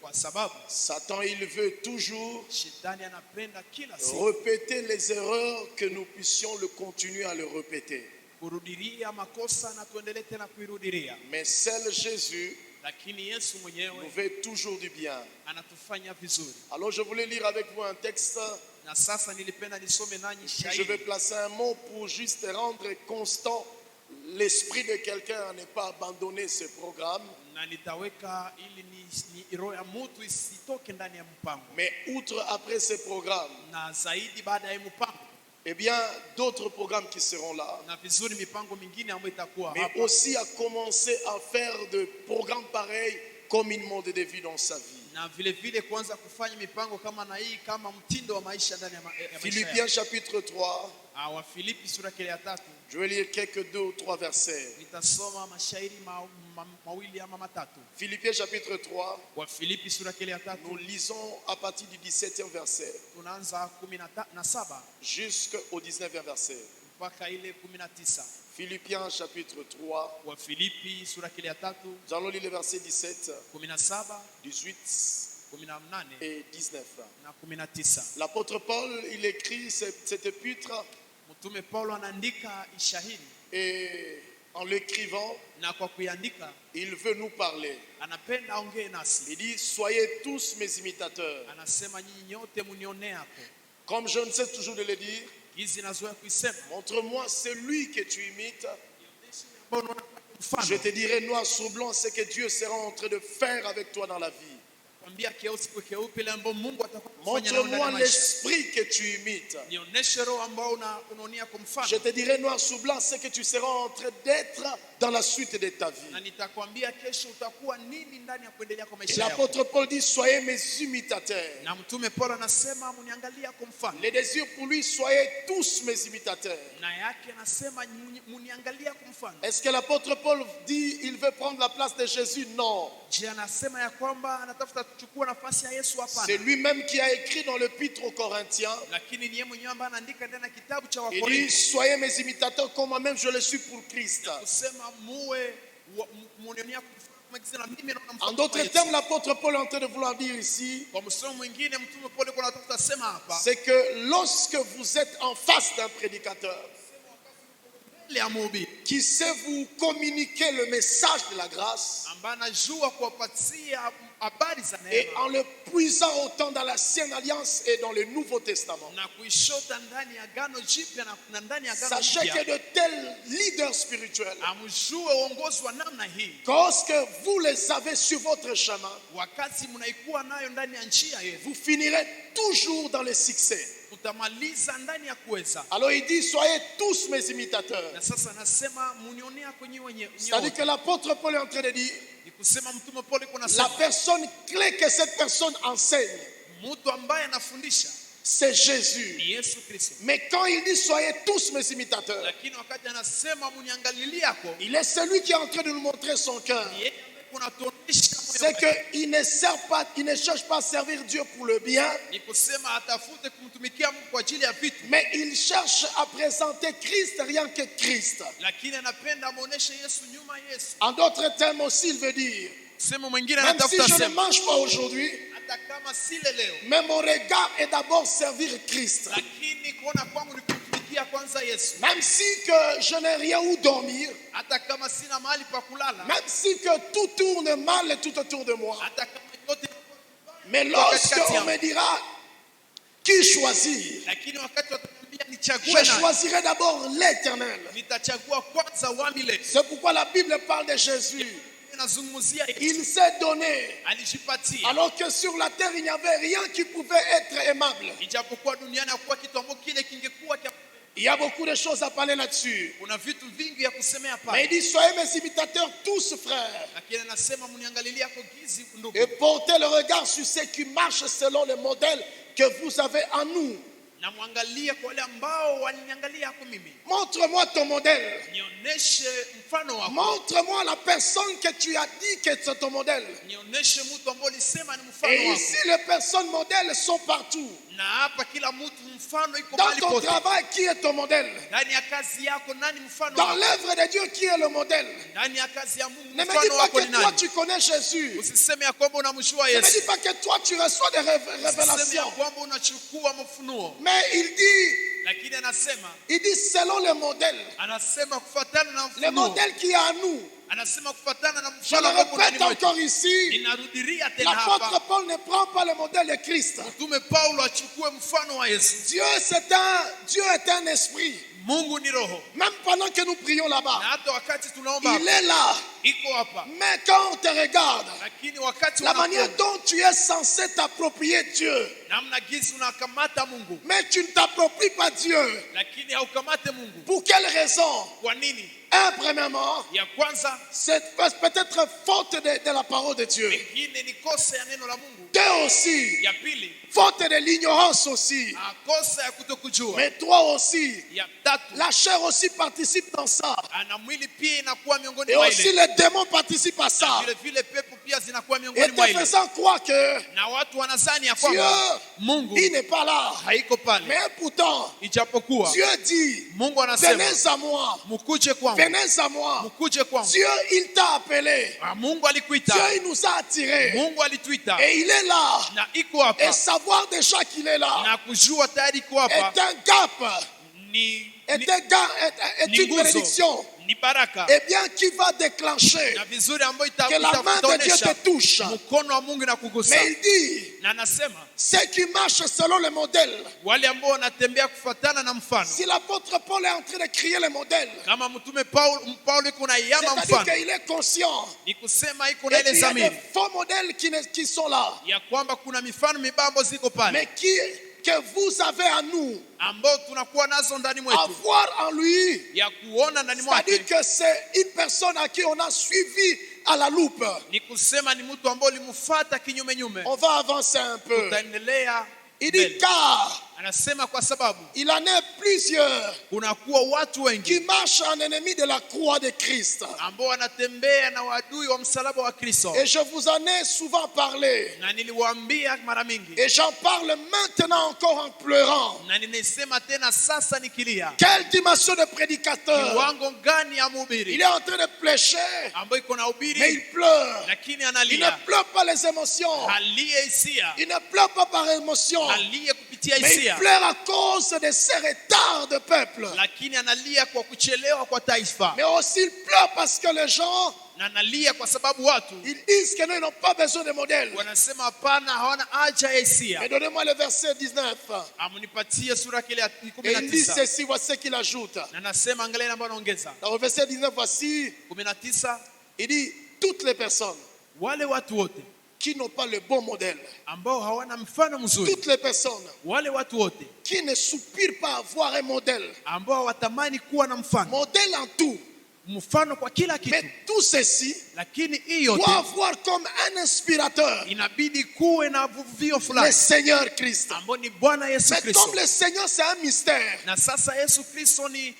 kwa sababu Satan, il veut toujours shetani anapenda kila siku répéter les erreurs que nous puissions le continuer à le répéter. kurudiria makosa na tuendelee tena kuirudiria, Mais seul Jésus lakini Yesu nous mwenyewe veut toujours du bien. anatufanya vizuri. Alors je voulais lire avec vous un texte. Na sasa nilipenda nisome nanyi Je vais shairi, placer un mot pour juste rendre constant l'esprit de quelqu'un à ne pas abandonner ce programme. na nitaweka ili ni roho ya mtu isitoke ndani ya mpango, Mais outre après ce programme, na zaidi baada ya mpango eh bien d'autres programmes qui seront là. na vizuri mipango mingine ambayo itakuwa Mais hapa, aussi à commencer à faire de programmes pareils comme une mode de vie dans sa vie. na vile vile kuanza kufanya mipango kama na hii kama mtindo wa maisha ndani ya maisha yako. Philippiens chapitre 3, Wa Filipi sura ya 3 je vais lire quelques 2 ou 3 versets. nitasoma mashairi mawili ama matatu. Philippiens chapitre 3, Wa Filipi sura ya 3 nous lisons à partir du 17e verset tunaanza 17 jusqu'au 19e verset. mpaka ile 19. Philippiens chapitre 3, Wa Filipi sura ya 3 nous allons lire les versets 17, 17, 18 18 et 19. na 19. L'apôtre Paul, il écrit cette épître Mtume Paulo anaandika ishahiri, et en l'écrivant, na kwa kuiandika il veut nous parler. anapenda aongee nasi. Il dit, soyez tous mes imitateurs. Anasema nyinyi nyote munionee hapo, Comme je ne sais toujours de le dire, hizi nazoea kuisema, montre-moi celui que tu imites. mbona unaona mfano, Je te dirai noir sur blanc ce que Dieu sera en train de faire avec toi dans la vie. kwambia keusi kwa keupe ile ambayo Mungu atakuwa kufanya nayo ndani ya Montre-moi maisha. l'esprit que tu imites. Nionyeshe roho ambao unaonia kwa Je mfano, te dirai noir sur blanc ce que tu seras en train d'être dans la suite de ta vie. na nitakwambia kesho utakuwa nini ndani ya kuendelea kwa Et maisha yako. l'apôtre Paul dit, soyez mes imitateurs. Na mtume Paulo anasema muniangalia kwa mfano, Les désirs pour lui, soyez tous mes imitateurs. na yake anasema muniangalia kwa mfano. Est-ce que l'apôtre Paul dit il veut prendre la place de Jésus? Non. Je anasema ya kwamba anatafuta kuchukua nafasi ya Yesu? C'est Hapana, lui-même qui a écrit dans l'épître aux Corinthiens. lakini ni yeye mwenyewe ambaye anaandika ndani ya kitabu cha Il dit, Wakorintho soyez mes imitateurs comme moi-même je le suis pour Christ. kusema muwe munionia kumfanya mimi na En mfano. d'autres termes, l'apôtre Paul est en train de vouloir dire ici, Kwa msomo mwingine mtume Paulo kuna anatafuta sema hapa, c'est que lorsque vous êtes en face d'un prédicateur ile ya mhubiri qui sait vous communiquer le message de la grâce, ambaye anajua kuwapatia habari za et neema en le puisant autant dans l'ancienne alliance et dans le Nouveau Testament, na kuishota ndani ya agano jipya na ndani ya agano sachez que jipya, de tels leaders spirituels, amjue uongozi wa namna hii, lorsque vous les avez sur votre chemin, wakati mnaikuwa nayo ndani ya njia yetu, vous finirez toujours dans le succès. utamaliza ndani ya kuweza. Alors il dit, soyez tous mes imitateurs. Na sasa nasema munionea kwenye wenye C'est-à-dire que l'apôtre Paul est en train de dire, ni kusema mtume Paulo kuna la sema personne clé que cette personne enseigne, mtu ambaye anafundisha c'est Jésus. ni Yesu Kristo, Mais quand il dit, soyez tous mes imitateurs, lakini wakati anasema muniangalilie yako, il est celui qui est en train de nous montrer son cœur. ni yeye kuna tuonesha C'est qu'il ne sert pas, il ne cherche pas à servir Dieu pour le bien, ni kusema atafute kumtumikia Mungu kwa ajili ya vitu, mais il cherche à présenter Christ rien que Christ. lakini anapenda amuoneshe Yesu nyuma Yesu. En d'autres termes aussi, il veut dire, Sema mwingine même si anatafuta je ne sema mange pas aujourd'hui, hata kama sile leo, mais mon regard est d'abord servir Christ. lakini kuona kwangu ni kumtumikia kwanza Yesu. Même si que je n'ai rien où dormir, Hata kama sina mahali pa kulala, même si que tout tourne mal tout autour de moi, hata kama yote, mais lorsqu'on me dira qui choisir, lakini wakati wataniambia je nichague nani, choisirai d'abord l'Éternel. nitachagua kwanza wa milele. C'est pourquoi la Bible parle de Jésus. Nazungumzia Yesu, Il s'est donné, alijipatia, alors que sur la terre il n'y avait rien qui pouvait être aimable. ijapokuwa duniani hakuwa kitu ambacho kile kingekuwa kia. Il y a beaucoup de choses à parler là-dessus. Kuna vitu vingi ya kusemea Mais pale, il dit, soyez mes imitateurs tous, frères, lakini anasema mniangalilie yako gizi ndugu, et portez le regard sur ceux qui marchent selon le modèle que vous avez en nous. Na muangalie kwa wale ambao waniangalia hapo mimi. Montre-moi ton modèle. Nionyeshe mfano wako. Montre-moi la personne que tu as dit que c'est ton modèle. Nionyeshe mtu ambaye ulisema ni mfano Et wako. ici, les personnes modèles sont partout. Na hapa kila mtu mfano iko Dans mahali ton pote. travail, qui est ton modèle? Ndani ya kazi yako nani mfano Dans wako? l'œuvre de Dieu, qui est le modèle? Ndani ya kazi ya Mungu Ne me dis mfano pas wako que ni toi nani? tu connais Jésus. Usiseme ya kwamba unamjua Ne me dis Yesu. pas que toi tu reçois des Usiseme ya révélations. kwamba unachukua mafunuo. Mais il dit Lakini anasema selon le modèle. anasema kufuatana na Le mfunuo. modèle qui est à nous. Anasema kufuatana na Je mfano le wako ndani répète mwetu. encore ici. Ninarudilia tena L'apôtre hapa. Paul ne prend pas le modèle de Christ. Mtume Paulo achukue mfano wa Yesu. Dieu est un esprit. Mungu ni roho. Même pendant que nous prions Na là-bas, hata wakati tunaomba il est là. iko hapa. Mais quand on te regarde, Lakini wakati la manière unakuwa dont tu es censé t'approprier Dieu, namna gisi unakamata Mungu, mais tu ne t'appropries pas Dieu. lakini haukamate Mungu. Pour quelle raison? Kwa nini? Premièrement, Ya kwanza c'est peut-être faute de la parole de Dieu. pengine ni kosa ya neno la Mungu. Deux aussi, Ya pili faute de l'ignorance aussi. kosa ya kutokujua. Mais trois aussi, Ya tatu la chair aussi participe dans ça. ana mwili pia inakuwa miongoni Et mwa aussi ile. les démons participent à ça. Vile vile pepo pia zinakuwa Et miongoni mwa te ile. faisant croire que Na watu wanazani ya Dieu, kwamba Mungu il n'est pas là. haiko pale. Mais pourtant, Ijapokuwa Dieu dit, Mungu anasema venez à moi, mkuje kwangu. venez à moi. Mkuje kwangu. Dieu, il t'a appelé. Mungu alikuita. Dieu, il nous a attirés. Mungu alituita. Et il est là. Na iko hapa. Et savoir déjà qu'il est là Na kujua tayari iko hapa est un gap, ni est une nguzo, bénédiction. ni baraka. Eh bien, qui va déclencher Na vizuri ambayo que la main de Dieu te itaonesha touche. mkono wa Mungu na kugusa. Mais il dit, Na anasema ceux qui marchent selon le modèle. wale ambao wanatembea kufuatana na mfano. Si l'apôtre Paul est en train de crier le modèle, Kama mtume Paulo iko na yama c'est-à-dire mfano. qu'il est conscient. Ni kusema iko na Et ile il y a des zamiri faux modèles qui sont là. ya kwamba kuna mifano mibambo ziko pale Mais que vous avez à nous, ambao tunakuwa nazo ndani à mwetu voir en lui. ya kuona ndani mwake. C'est-à-dire que c'est une personne à qui on a suivi à la loupe. Ni kusema ni mtu ambaye ulimfuata kinyume nyume. On va avancer un peu. Utaendelea. Il dit car Anasema kwa sababu il en est plusieurs kunakuwa watu wengi qui marchent en ennemi de la croix de Christ. ambao wanatembea na wadui wa msalaba wa Kristo. Et je vous en ai souvent parlé. Na niliwaambia mara mingi. Et j'en parle maintenant encore en pleurant. Na ninasema tena sasa nikilia. Quelle dimension de prédicateur. Kiwango gani ya Il mhubiri est en train de prêcher, ambayo iko na mais ubiri il pleure. lakini Il ne analia. pleure pas les émotions. Halie hisia. Il ne pleure pas par émotion. Halie kupitia Mais il hisia. pleure à cause de ces retards de peuple. Lakini analia kwa kuchelewa kwa taifa. Mais aussi il pleure parce que les gens, Na analia kwa sababu watu ils disent que non, ils n'ont pas besoin de modèle. wanasema hapana, hawana haja ya hisia. Mais donnez-moi le verset 19. Amunipatie sura kile ya Et il dit 19. ceci, voici ce qu'il ajoute. Na nasema angalia ambayo anaongeza. Dans le verset 19, voici, 19 il dit toutes les personnes wale watu wote qui n'ont pas le bon modèle, ambao hawana mfano mzuri, toutes les personnes wale watu wote qui ne soupirent pas avoir un modèle, ambao watamani kuwa na mfano, modèle en tout, mfano kwa kila kitu, mais tout ceci lakini hii yote doit avoir comme un inspirateur inabidi kuwe na vuvio le fulani Seigneur Christ. ambao ni Bwana Yesu Mais Kristo. comme le Seigneur c'est un mystère, Na sasa Yesu Kristo ni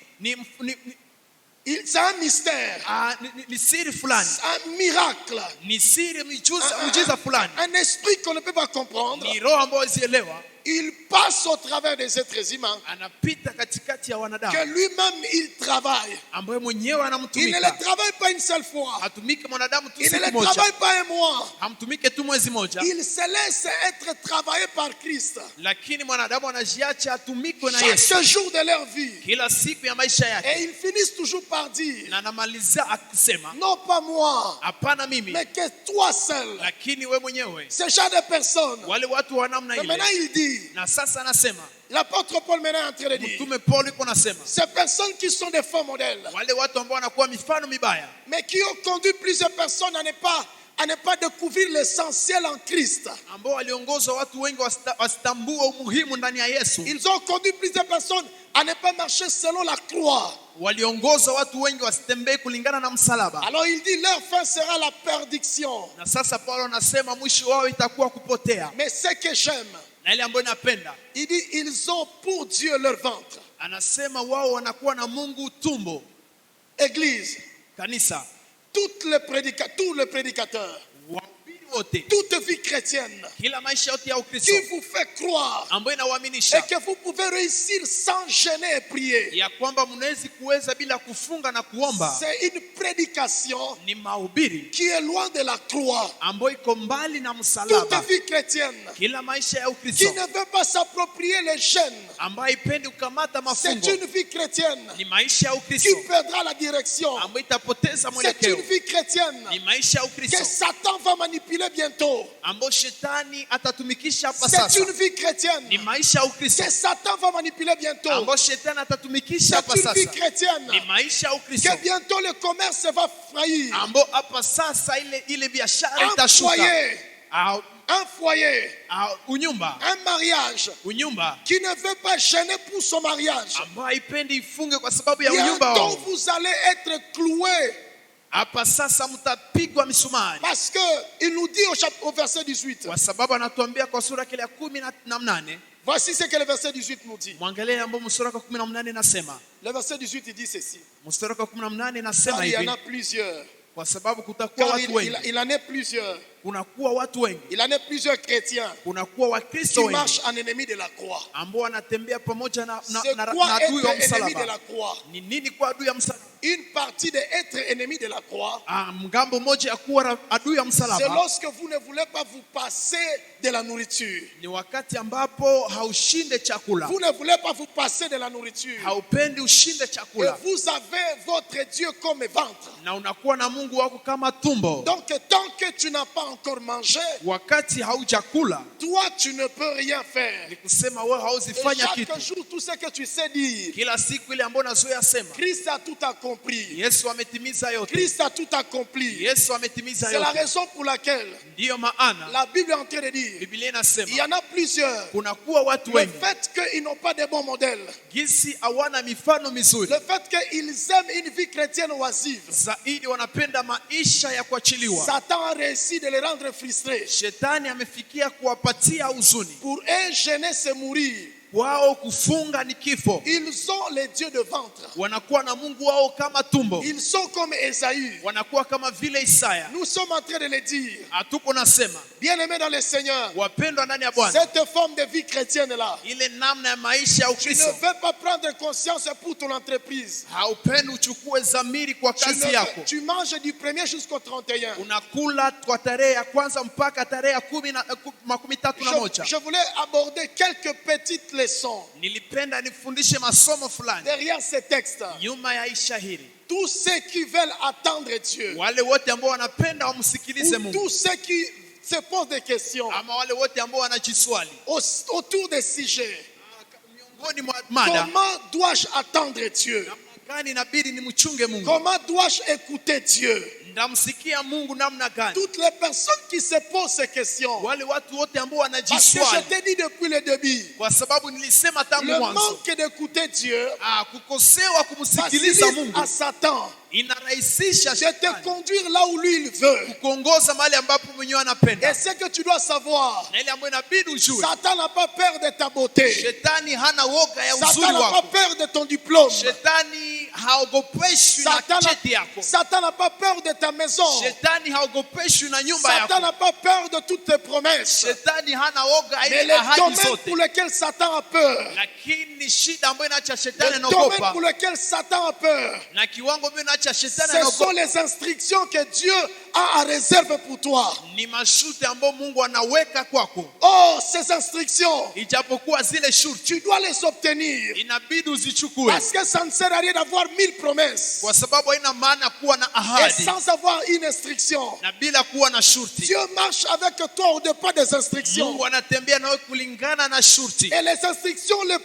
c'est un mystère, ni siri fulani, un miracle, ni siri miujiza fulani, un esprit qu'on ne peut pas comprendre. ni roho ambayo zielewa, Il passe au travers des êtres humains, anapita katikati ya que wanadamu lui-même il travaille. ambaye mwenyewe Il ne anamtumika. le travaille pas une seule fois. Hatumike mwanadamu tu Il ne siku le moja, travaille pas un mois. hamtumike tu mwezi moja, Il se laisse être travaillé par Christ. lakini mwanadamu anajiacha atumikwe na Yesu Chaque jour de leur vie. kila siku ya maisha yake, Et ils finissent toujours par dire, na anamaliza akisema non pas moi, hapana mimi, mais que toi seul. lakini we mwenyewe. Ce genre de personnes. Wale watu wa namna Mais maintenant ile. il dit, Na sasa anasema l'apôtre Paul maintenant est en train de dire, mtume Paulo iko nasema ces personnes qui sont des faux modèles, wale watu ambao wanakuwa mifano mibaya, mais qui ont conduit plusieurs personnes à ne pas découvrir l'essentiel en Christ. ambao waliongoza watu wengi wasitambue umuhimu ndani ya Yesu. Ils ont conduit plusieurs personnes à ne pas marcher selon la croix. Waliongoza watu wengi wasitembee kulingana na msalaba. Alors il dit leur fin sera la perdition. Na sasa Paulo anasema mwisho wao itakuwa kupotea. Mais ce que j'aime, na ile ambayo inapenda. Il dit, ils ont pour Dieu leur ventre. Anasema wao wanakuwa na Mungu tumbo. Église, Kanisa, tous les prédicateurs, wahubiri wote, toute vie chrétienne kila maisha yote ya qui Ukristo vous fait croire ambayo et inawaaminisha que vous pouvez réussir sans gêner et prier. ya kwamba mnaweza kuweza bila kufunga na kuomba, C'est une prédication ni mahubiri qui est loin de la croix. ambayo iko mbali na Toute msalaba. vie chrétienne Kila maisha ya qui Ukristo ne veut pas s'approprier les gènes, ambayo ipendi kukamata c'est mafungo, une vie chrétienne ni maisha ya qui Ukristo perdra la direction. ambayo itapoteza C'est mwelekeo, une vie chrétienne ni maisha ya que Ukristo Satan va manipuler bientôt. ambayo shetani atatumikisha hapa C'est sasa, une vie chrétienne ni maisha ya Ukristo que Satan va manipuler bientôt. ambayo shetani atatumikisha C'est hapa une vie sasa, chrétienne ni maisha ya Ukristo que bientôt le commerce va faillir. ambayo hapa sasa ile biashara Un itashuka. foyer, Au- un foyer, unyumba un mariage unyumba qui ne veut pas gêner pour son mariage. ambayo haipendi ifunge kwa sababu ya unyumba Bientôt wao. vous allez être cloués Hapa sasa mtapigwa misumari, parce que il nous dit au verset 18. kwa sababu anatuambia kwa sura kile ya 18. Voici ce que le verset 18 nous dit. Mwangalie ambao mstari wa 18 inasema. Le verset 18 il dit ceci. Mstari wa 18 inasema Car il y en hivi, a plusieurs. kwa sababu kutakuwa Car watu wengi, il en est plusieurs. kunakuwa watu wengi, Il en est plusieurs chrétiens kunakuwa qui Wakristo marchent wengi en ennemi de la croix. ambao wanatembea pamoja na C'est quoi adui wa être ennemi de la msalaba. croix? Ni nini kwa adui ya msalaba? Une partie de être ennemi de la croix, Mgambo moja ya kuwa adui ya c'est msalaba lorsque vous ne voulez pas vous passer de la nourriture. ni wakati ambapo haushinde chakula, Vous ne voulez pas vous passer de la nourriture. haupendi ushinde Et chakula, vous avez votre Dieu comme ventre. na unakuwa na Mungu wako kama tumbo. Donc tant que tu n'as pas encore mangé, Wakati haujakula toi tu ne peux rien faire. ni kusema wewe Et hauzifanya chaque kitu. jour, tout ce que tu sais dire, Kila siku ile ambayo unazoea sema, Christ a tout accompli. Yesu ametimiza yote, Christ a tout accompli. Yesu ametimiza C'est la yote. raison pour laquelle Ndiyo maana la Bible est en train de dire, Biblia il y inasema en a plusieurs. kunakuwa watu Le wengi fait qu'ils n'ont pas de bons modèles, gisi hawana mifano mizuri le fait qu'ils aiment une vie chrétienne oisive, zaidi, wanapenda maisha ya kuachiliwa. Satan a réussi de les rendre frustrés. Shetani amefikia kuwapatia huzuni, Pour eux, gêner, c'est mourir. wao kufunga ni kifo. Ils ont les dieux de ventre. Wanakuwa na Mungu wao kama tumbo, Ils sont comme Esaü. wanakuwa kama vile Isaya. Nous sommes en train de le dire. Hatuko nasema Bien-aimés dans le Seigneur, wapendwa ndani ya Bwana, cette forme de vie chrétienne-là, ile namna ya maisha ya tu ne Ukristo veux pas prendre conscience pour ton entreprise. haupendi uchukue dhamiri kwa kazi yako. Tu manges du 1er jusqu'au 31. Unakula kwa tarehe ya kwanza mpaka tarehe ya 31. Je voulais aborder quelques petites leçons Nilipenda nifundishe masomo fulani derrière ces textes. nyuma ya ishahiri. Tous ceux qui veulent attendre Dieu, Wale wote ambao wanapenda wamsikilize ou Mungu, tous ceux qui se posent des questions ama wale wote ambao wanajiswali autour des sujets. miongoni mwa mada, Comment dois-je attendre Dieu? namna gani inabidi nimchunge Mungu, Comment dois-je écouter Dieu? ndamsikia Mungu namna gani? Toutes les personnes qui se posent ces questions, Wale watu wote ambao parce que je wanajiswali, t'ai dit depuis le début, kwa sababu nilisema tangu le mwanzo, manque d'écouter Dieu kukosewa kumsikiliza facilite Mungu à Satan inarahisisha de te shetani conduire là où lui il veut. kukuongoza mahali ambapo mwenyewe Et anapenda. ce que tu dois savoir, Na ile ambayo inabidi ujue, Satan n'a pas peur de ta beauté. shetani hana woga ya uzuri Satan n'a pas wako. peur de ton diplôme. Shetani haogopeshwi na cheti yako. Satan n'a pas peur de ta maison. Shetani haogopeshwi na nyumba Satan yako. n'a pas peur de toutes tes promesses. Shetani hana woga Mais ile le ahadi domaine zote. pour lequel Satan a peur, Lakini shida ambayo inaacha shetani le domaine anaogopa, pour lequel Satan a peur, na kiwango ambayo inaacha shetani ce sont anaogopa, les instructions que Dieu a en réserve pour toi. ni masharti ambayo Mungu anaweka kwako. Oh, ces instructions, Ijapokuwa zile shurti tu dois les obtenir. inabidi uzichukue, Parce que ça ne sert à rien d'avoir 1000 promesses kwa sababu haina maana kuwa na et ahadi sans avoir une instruction. na bila kuwa na shurti. Dieu marche avec toi au départ des instructions. Mungu anatembea nawe kulingana na shurti, Et les instructions les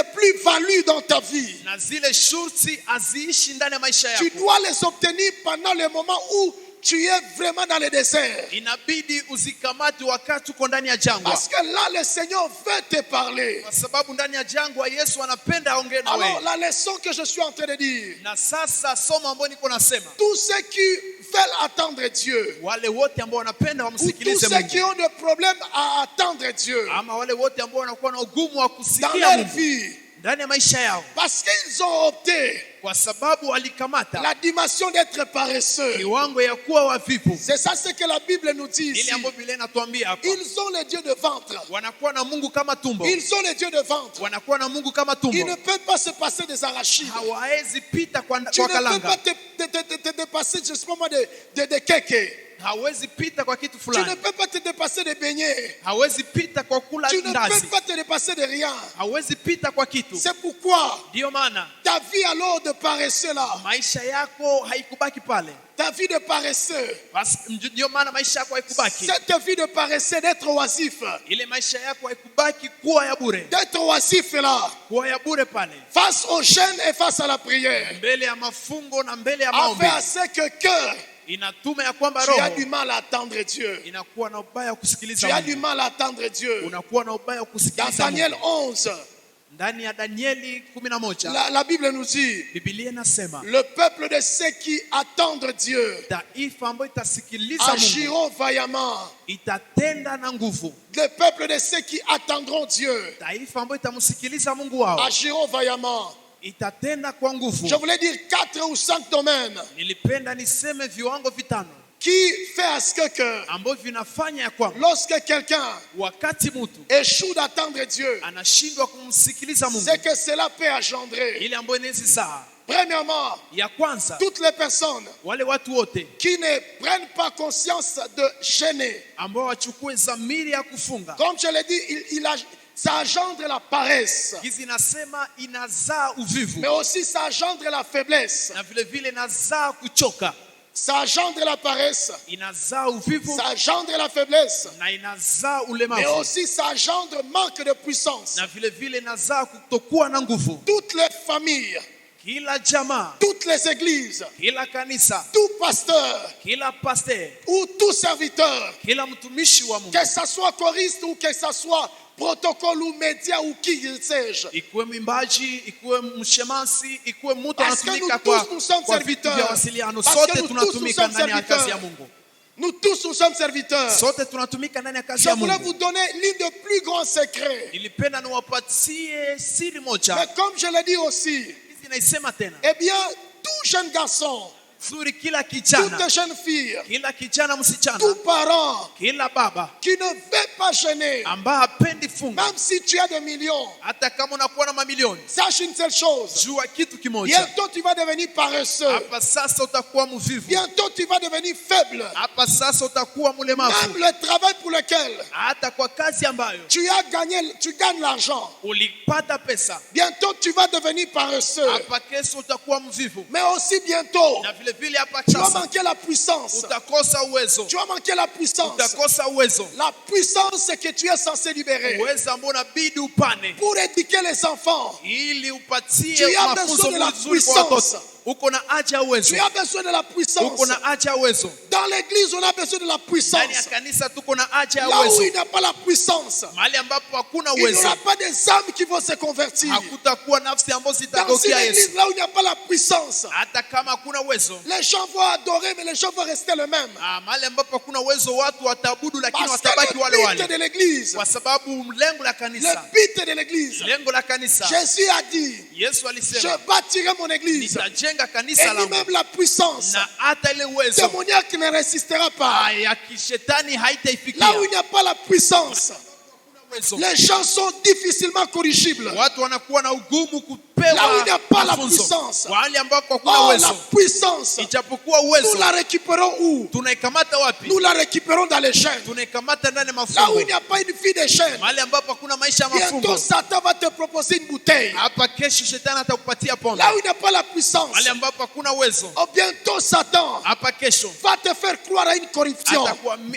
plus values dans ta vie, na zile shurti haziishi ndani ya maisha tu yako. dois les obtenir pendant le moment où tu es vraiment dans le désert. Inabidi uzikamate wakati uko ndani ya jangwa, Parce que là, le Seigneur veut te parler. kwa sababu ndani ya jangwa Yesu anapenda aongee na Alors, wewe. la leçon que je suis en train de dire, Na sasa somo ambalo niko nasema, tous ceux qui veulent attendre Dieu. wale wote ambao wanapenda Ou tous wamsikilize ceux qui Mungu, ont des problèmes à attendre Dieu ama wale wote ambao wanakuwa na ugumu wa dans kusikia leur Mungu vie. ndani ya maisha yao, Parce qu'ils ont opté kwa sababu walikamata la dimension d'être paresseux. kiwango ya kuwa wavivu. C'est ça ce que la Bible nous dit Ile ici. ambayo Biblia inatuambia hapa, Ils ont le Dieu de ventre. wanakuwa na Mungu kama tumbo, Ils ont le Dieu de ventre. wanakuwa na Mungu kama Ils ne tumbo, peuvent pas se passer des arachides. hawawezi pita kwa Tu ne peux pas kalanga, te dépasser justement de kéké. hawezi pita kwa kitu Tu ne fulani, peux pas te dépasser de beignets. hawezi pita kwa kula Tu ne peux ndazi, pas te dépasser de rien. hawezi pita kwa kitu. C'est pourquoi Ndio maana ta vie alors de paresseux là, maisha yako haikubaki pale, ta vie de paresseux, ndio maana maisha yako haikubaki, cette vie de paresseux, d'être oisif, ile maisha yako haikubaki kuwa ya bure, d'être oisif là, kuwa ya bure pale face au jeûne et face à la prière, mbele ya mafungo na mbele ya a maombi, fait à ce que cœur, inatuma ya kwamba tu as roho du mal à attendre Dieu. inakuwa na ubaya wa Tu kusikiliza as du Mungu, mal à attendre Dieu. unakuwa na ubaya wa Dans kusikiliza Daniel Mungu. 11, Ndani ya Danieli 11 la Bible nous dit, Biblia inasema le peuple de ceux qui attendent Dieu taifa ambayo itasikiliza Mungu agiront vaillamment. itatenda na nguvu, Le peuple de ceux qui attendront Dieu taifa ambayo itamsikiliza Mungu wao agiront vaillamment. itatenda kwa nguvu. Je voulais dire 4 ou 5 domaines Nilipenda niseme viwango vitano qui fait à ce que ambavyo vinafanya ya kwamba lorsque quelqu'un wakati mtu échoue d'attendre Dieu, anashindwa kumsikiliza Mungu, c'est que cela peut engendrer. ile ambayo inaweza saa Premièrement, ya kwanza, toutes les personnes wale watu wote qui ne prennent pas conscience de gêner. ambao wachukue dhamiri ya kufunga, Comme je l'ai dit, ça engendre la paresse, hizi nasema inazaa uvivu, mais aussi ça engendre la faiblesse. na vile vile inazaa kuchoka, Ça engendre la paresse, inazaa uvivu ça engendre la faiblesse, na inazaa mais ulemavu, aussi ça engendre manque de puissance. na vile vile inazaa kutokuwa na nguvu. Toutes les familles, Kila jamaa, toutes les églises, kila kanisa, tout pasteur kila pastor, ou tout serviteur, kila mtumishi wa Mungu, que ce soit choriste ou que ce soit protocole ou média ou qui sais-je, ikuwe mwimbaji, ikuwe mshemasi, ikuwe mtu parce que anatumika nous tous nous sommes kwa vitu vya serviteurs, wasiliano, parce que sote nous tous nous tunatumika sommes ndani ya kazi ya serviteurs, Mungu, nous tous nous sommes serviteurs. sote tunatumika ndani ya kazi Je ya voulais Mungu. vous donner l'une des plus grands secrets, Nilipenda niwapatie siri moja, mais comme je l'ai dit aussi, hizi naisema tena, eh bien, tout jeune garçon, zuri kila toute kijana, jeune fille, kila kijana msichana, tout parent kila baba qui ne veut pas gêner, ambaye hapendi funga, même si tu as des millions, hata kama unakuwa na mamilioni, sache une seule chose, jua kitu kimoja, bientôt tu vas devenir paresseux, hapa sasa utakuwa mvivu, bientôt tu vas devenir faible. hapa sasa utakuwa mlemavu, Même le travail pour lequel hata kwa kazi ambayo tu gagnes l'argent, ulipata pesa, bientôt tu vas devenir paresseux. hapa kesho utakuwa mvivu, Mais aussi bientôt, na vile vile hapa tu vas sasa manquer la puissance. utakosa uwezo, Tu vas manquer la puissance. utakosa uwezo, La puissance que tu es censé libérer uwezo ambao unabidi upane pour éduquer les enfants. ili upatie Tu as mafunzo besoin de la mazuri kwa puissance. watoto. Uko na haja ya uwezo, Tu as besoin de la puissance. uko na haja ya uwezo. Dans l'église, on a besoin de la Ndani ya puissance. kanisa tuko na haja ya Là où il uwezo, n'y a pas la puissance, mahali ambapo hakuna il n'y uwezo aura pas des âmes qui vont se convertir. hakutakuwa nafsi ambazo Dans une zitageukia Yesu. église, là où il n'y a pas la puissance, Hata kama hakuna uwezo, les gens vont adorer, mais les gens vont rester les mêmes. mahali ambapo hakuna uwezo, watu wataabudu lakini Parce que watabaki le wale but wale, de l'église, kwa sababu lengo la le kanisa, but de l'église, lengo la kanisa, Jésus a dit, Yesu je alisema bâtirai mon église. nitajenga Et kanisa langu, lui-même la puissance. na hata ile uwezo Démoniaque ne résistera pas. ya kishetani Là haitaifikia. où il n'y a pas la puissance, Uwezo. les gens sont difficilement corrigibles. Watu wanakuwa na ugumu Là où kupewa il n'y a pas la mafunzo. puissance. Wahali ambako hakuna Oh, uwezo, la puissance, ijapokuwa nous uwezo, la récupérons où? tunaikamata wapi? Nous la récupérons dans les chaînes. Tunaikamata ndani ya Là où mafungo, il n'y a pas une vie de chaînes, mahali ambapo hakuna maisha ya bientôt mafungo. Satan va te proposer une bouteille. Hapa kesho shetani atakupatia pombe, Là où il n'y a pas la puissance, mahali ambapo hakuna uwezo. oh, bientôt Satan Hapa kesho va te faire croire à une corruption.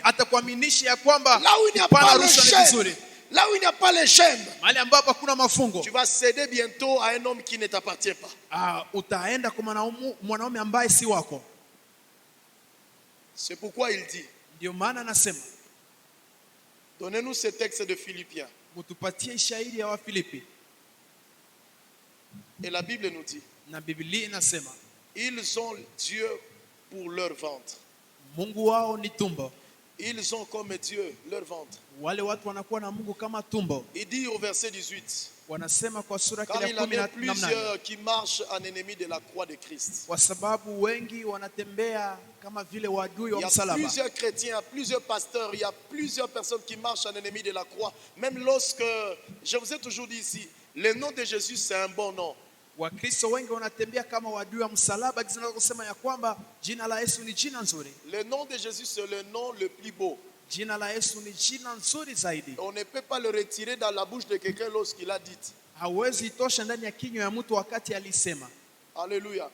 atakuaminisha ya kwamba Là où il n'y a kupana pas les rushwa ni chaînes, vizuri, là où il n'y a pas les chaînes, mahali ambapo hakuna mafungo. tu vas céder bientôt à un homme qui ne t'appartient pas. Utaenda kwa mwanaume ambaye si wako. C'est pourquoi il dit, Ndio maana nasema donnez-nous ce texte de Philippiens. mutupatie shairi ya Wafilipi, Et la Bible nous dit, na Biblia inasema ils ont Dieu pour leur ventre. Mungu wao ni tumbo. Ils ont comme Dieu leur ventre. Wale watu wanakuwa na Mungu kama tumbo. Il dit au verset 18. Wanasema kwa sura Car ya il y en 10 a na plusieurs qui marchent en ennemi de la croix de Christ. kwa sababu wengi wanatembea kama vile wadui Il wa y a msalaba. plusieurs chrétiens, il y a plusieurs pasteurs, il y a plusieurs personnes qui marchent en ennemi de la croix. Même lorsque, je vous ai toujours dit ici, le nom de Jésus c'est un bon nom. Wakristo wengi wanatembea kama wadui wa msalaba, jinsi kusema ya kwamba jina la Yesu ni jina nzuri. Le nom de Jésus c'est le nom le plus beau. Jina la Yesu ni jina nzuri zaidi. On ne peut pas le retirer dans la bouche de quelqu'un lorsqu'il a dit. Hawezi itosha ndani ya kinywa ya mtu wakati alisema. Alléluia.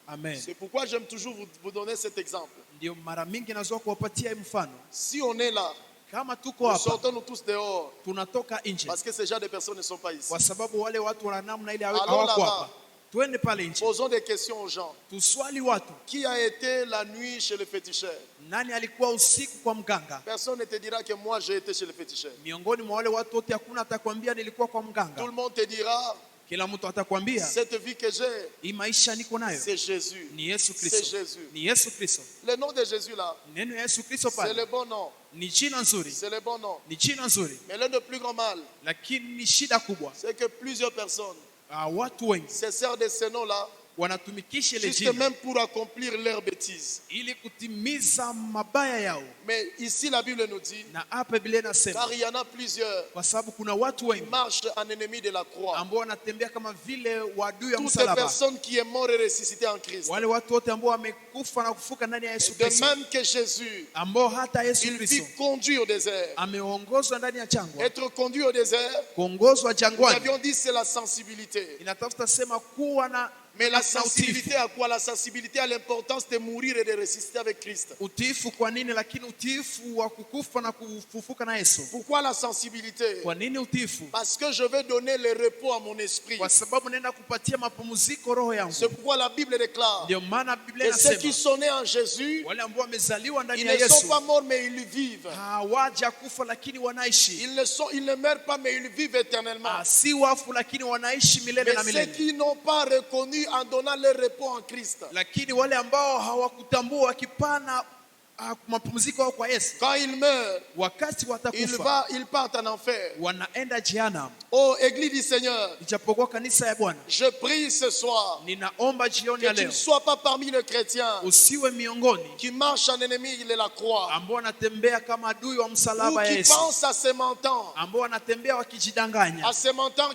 Amen. C'est pourquoi j'aime toujours vous donner cet exemple. Ndio mara mingi nazoea kuwapatia mfano. Si on est là, Kama tuko nous hapa, sortons nous tous dehors. tunatoka nje. Parce que ces gens de personnes ne sont pas ici. Kwa sababu wale watu wana namna ile Alors hawako là-bas, hapa. Twende pale nje. posons des questions aux gens. Tuswali watu. Qui a été la nuit chez le féticheur? Nani alikuwa usiku kwa mganga? Personne ne te dira que moi j'ai été chez le féticheur. Miongoni mwa wale watu wote hakuna atakwambia nilikuwa kwa Tout mganga. le monde te dira, Kila mtu atakwambia cette vie que j'ai, hii maisha niko nayo c'est Jésus. ni Yesu C'est Kristo. Jésus. Ni Yesu Kristo. Le nom de Jésus là, Neno ya Yesu Kristo c'est pale le bon nom. ni jina nzuri. C'est le bon nom. Ni jina nzuri. Mais l'un des plus grands mal, Lakini ni shida kubwa. c'est que plusieurs personnes Watu wengi se servent de ce nom là, wanatumikisha ile juste jina même pour accomplir leurs bêtises. ili kutimiza mabaya yao. Mais ici la Bible nous dit, Na hapa Biblia inasema car il y en a plusieurs kwa sababu kuna watu qui wengi marchent en ennemi de la croix. ambao wanatembea kama vile wadui ya Toutes les msalaba. personnes qui sont mortes et ressuscitées en Christ. Wale watu wote ambao wamekufa na kufuka ndani ya Yesu De Kristo, même que Jésus, ambao hata Yesu il Kristo vit conduit au désert. ameongozwa ndani ya jangwa. Être conduit au désert, Kuongozwa nous jangwani avions dit c'est la sensibilité. inatafuta sema kuwa na Mais la na utiifu. sensibilité à quoi? La sensibilité à l'importance de mourir et de ressusciter avec Christ. Utiifu kwa nini? Lakini utiifu wa kukufa na kufufuka na Yesu. Pourquoi la sensibilité? Kwa nini utiifu? Parce que je veux donner le repos à mon esprit. Kwa sababu naenda kupatia mapumziko roho yangu. C'est pourquoi la Bible déclare Ndio maana Biblia que ceux qui inasema sont nés en Jésus, wale ambao wamezaliwa ndani ils ya ne sont Yesu pas morts mais ils vivent. hawaja kufa lakini wanaishi. Ils ne meurent pas mais ils vivent éternellement. Si wafu lakini wanaishi milele na Mais ceux milele. qui n'ont pas reconnu en donnant leur repos en Christ, Lakini wale ambao hawakutambua wakipana mapumziko yao kwa Yesu, quand ils meurent, wakati watakufa ils partent en enfer. wanaenda jehanamu. Oh, Église du Seigneur, Ijapokuwa kanisa ya Bwana, je prie ce soir ninaomba jioni que ya tu ne leo sois pas parmi les chrétiens usiwe miongoni qui marchent en ennemi de la croix ambao wanatembea kama adui wa ou msalaba ya qui Yesu, pensent à se mentant, ambao wanatembea wakijidanganya,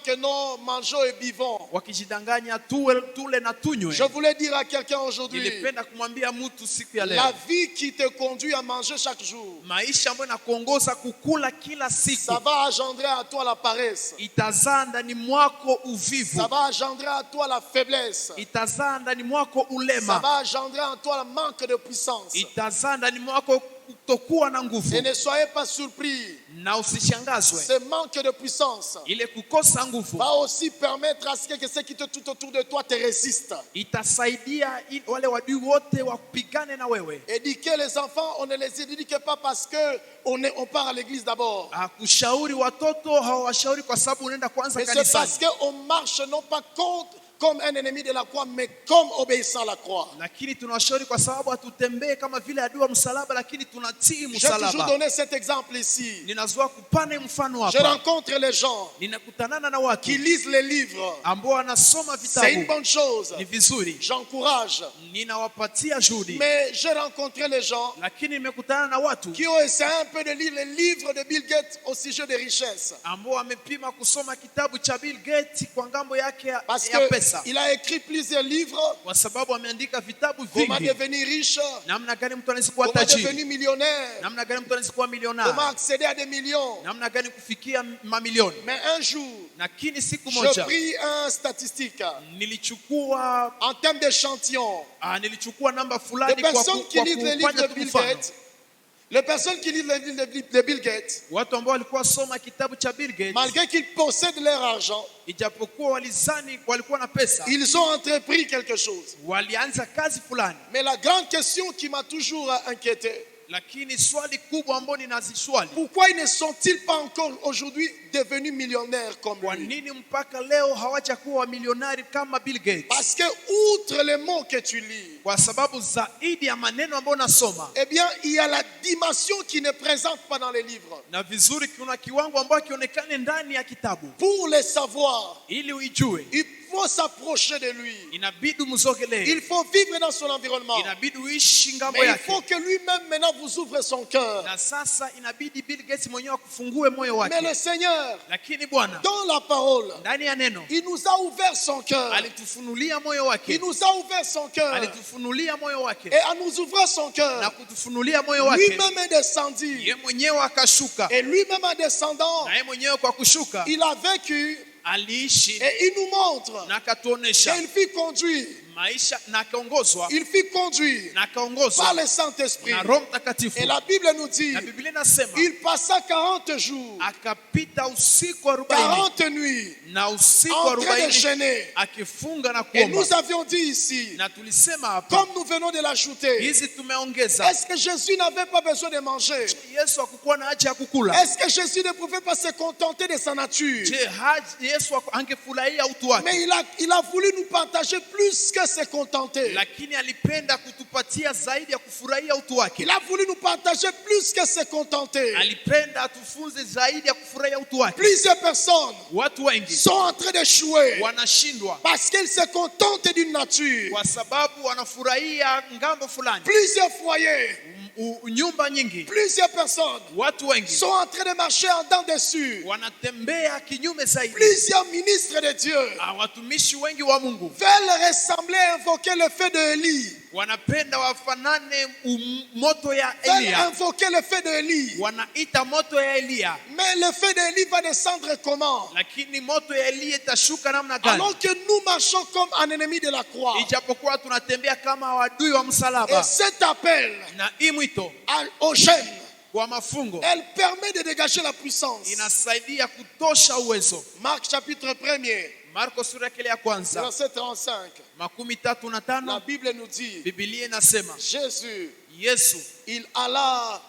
que non, mangeons et buvons. wakijidanganya tule na tunywe. Je voulais dire à quelqu'un aujourd'hui, Nilipenda kumwambia mtu siku ya la leo, vie qui te conduit à manger chaque jour, maisha ambayo inakuongoza kukula kila siku ça va engendrer à toi la paresse, itazaa ndani mwako uvivu, ça va engendrer à toi la faiblesse, itazaa ndani mwako ça ulema, va engendrer en toi le manque de puissance. itazaa ndani mwako kutokuwa na nguvu. Et ne soyez pas surpris, Na usishangazwe, ce manque de puissance ile kukosa nguvu va aussi permettre à ce que ceux qui te tout autour de toi te résistent. itasaidia wale wadui wote wapigane na wewe. Éduquer les enfants, on ne les éduque pas parce que on part à l'église d'abord. Kushauri watoto hawashauri kwa sababu unaenda kwanza Mais c'est parce kanisani, qu'on marche non pas contre comme un ennemi de la croix, mais comme obéissant à la croix. lakini tunawashauri kwa sababu hatutembee kama vile adui wa msalaba, lakini tunatii J'ai toujours msalaba. donné cet exemple ici. Ninazoa kupane mfano Je hapa, rencontre les gens ninakutanana na watu qui lisent les livres. ambao wanasoma C'est une vitabu, bonne chose. ni vizuri, J'encourage. ninawapatia juhudi. Mais j'ai rencontré les gens Lakini nimekutana na watu qui ont essayé un peu de lire les livres de Bill Gates au sujet des richesses. ambao wamepima kusoma kitabu cha Bill Gates kwa ngambo yake Parce ya pesa, qu'il a écrit plusieurs livres. kwa sababu ameandika vitabu Comment vingi, devenir riche, namna gani mtu anaweza kuwa comment tajiri, devenir millionnaire, namna gani mtu anaweza kuwa comment milionari, accéder à des millions. namna gani kufikia mamilioni. Mais un jour, Lakini siku je moja pris un statistique nilichukua en termes d'échantillon. nilichukua namba Les fulani kwa personnes qui lisent les livres kufanya de tu Bill mfano. Gates, les personnes qui lisent les livres de Bill Gates, Watu ambao walikuwa soma kitabu cha Bill Gates, malgré qu'ils possèdent leur argent, ijapokuwa walizani walikuwa na pesa, ils ont entrepris quelque chose. walianza kazi fulani. Mais la grande question qui m'a toujours inquiété, Lakini swali kubwa ambalo ninaziswali, pourquoi ils ne sont-ils pas encore aujourd'hui devenus millionnaires comme kwa lui? nini mpaka leo hawajakuwa milionari kama Bill Gates? Parce que outre les mots que tu lis, Kwa sababu zaidi ya maneno ambayo nasoma, eh bien, il y a la dimension qui ne présente pas dans les livres. na vizuri kuna kiwango ambacho kionekane ndani ya kitabu. Pour le savoir, Ili uijue, il faut s'approcher de lui. inabidi umzogelee, Il faut vivre dans son environnement. inabidi uishi ngambo Mais il yake. faut que lui-même maintenant vous ouvre son cœur. Na sasa inabidi Bill Gates mwenyewe akufungue moyo Mais le wake. Seigneur, Lakini Bwana dans la parole, ndani ya neno il nous a ouvert son cœur. alitufunulia moyo Il wake, nous a ouvert son cœur. alitufunulia moyo wake, Et en nous ouvrant son na cœur, kutufunulia moyo wake, lui-même est descendu. ye mwenyewe akashuka, Et lui-même en descendant, na ye mwenyewe kwa kushuka il a vécu aliishi et il nous montre na akatuonesha qu'il fut conduit. maisha na akaongozwa Il fut conduit na par akaongozwa le Saint-Esprit. na Roho Mtakatifu. Et la Bible nous dit, Na Biblia inasema il passa 40 jours, akapita usiku 40 40 nuits, na usiku en train de 40 jeûner. akifunga na Et kuomba. nous avions dit ici, Na tulisema hapa, comme nous venons de l'ajouter, hizi tumeongeza. est-ce que Jésus n'avait pas besoin de manger? Yesu hakukuwa na haja ya kukula. Est-ce que Jésus ne pouvait pas se contenter de sa nature? Je, Yesu angefurahia utu wake, Mais il a voulu nous partager plus que se contenter. lakini alipenda kutupatia zaidi ya kufurahia utu wake. Il a voulu nous partager plus que se contenter. Alipenda atufunze zaidi ya kufurahia utu wake. Plusieurs personnes Watu wengi sont en train d'échouer wanashindwa parce qu'ils se contentent d'une nature. kwa sababu wanafurahia ngambo fulani. Plusieurs foyers, Nyumba nyingi, plusieurs personnes watu wengi sont en train de marcher en dents dessus. wanatembea kinyume zaidi. Plusieurs ministres de Dieu Watumishi wengi wa Mungu veulent ressembler, invoquer le feu de Élie, wanapenda wafanane moto ya veulent Elia, invoquer le feu de Élie. wanaita moto ya Elia, Mais le feu d'Élie va descendre comment? lakini moto ya Elia itashuka namna gani? Alors que nous marchons comme un ennemi de la croix. Ijapokuwa tunatembea kama wadui wa Et msalaba. cet appel Na hii mwito au jeûne, kwa mafungo elle permet de dégager la puissance. inasaidia kutosha uwezo. Marc chapitre 1er, Marko sura yake ya kwanza verset 35. 35, La Bible nous dit, Biblia inasema Jésus, Yesu il alla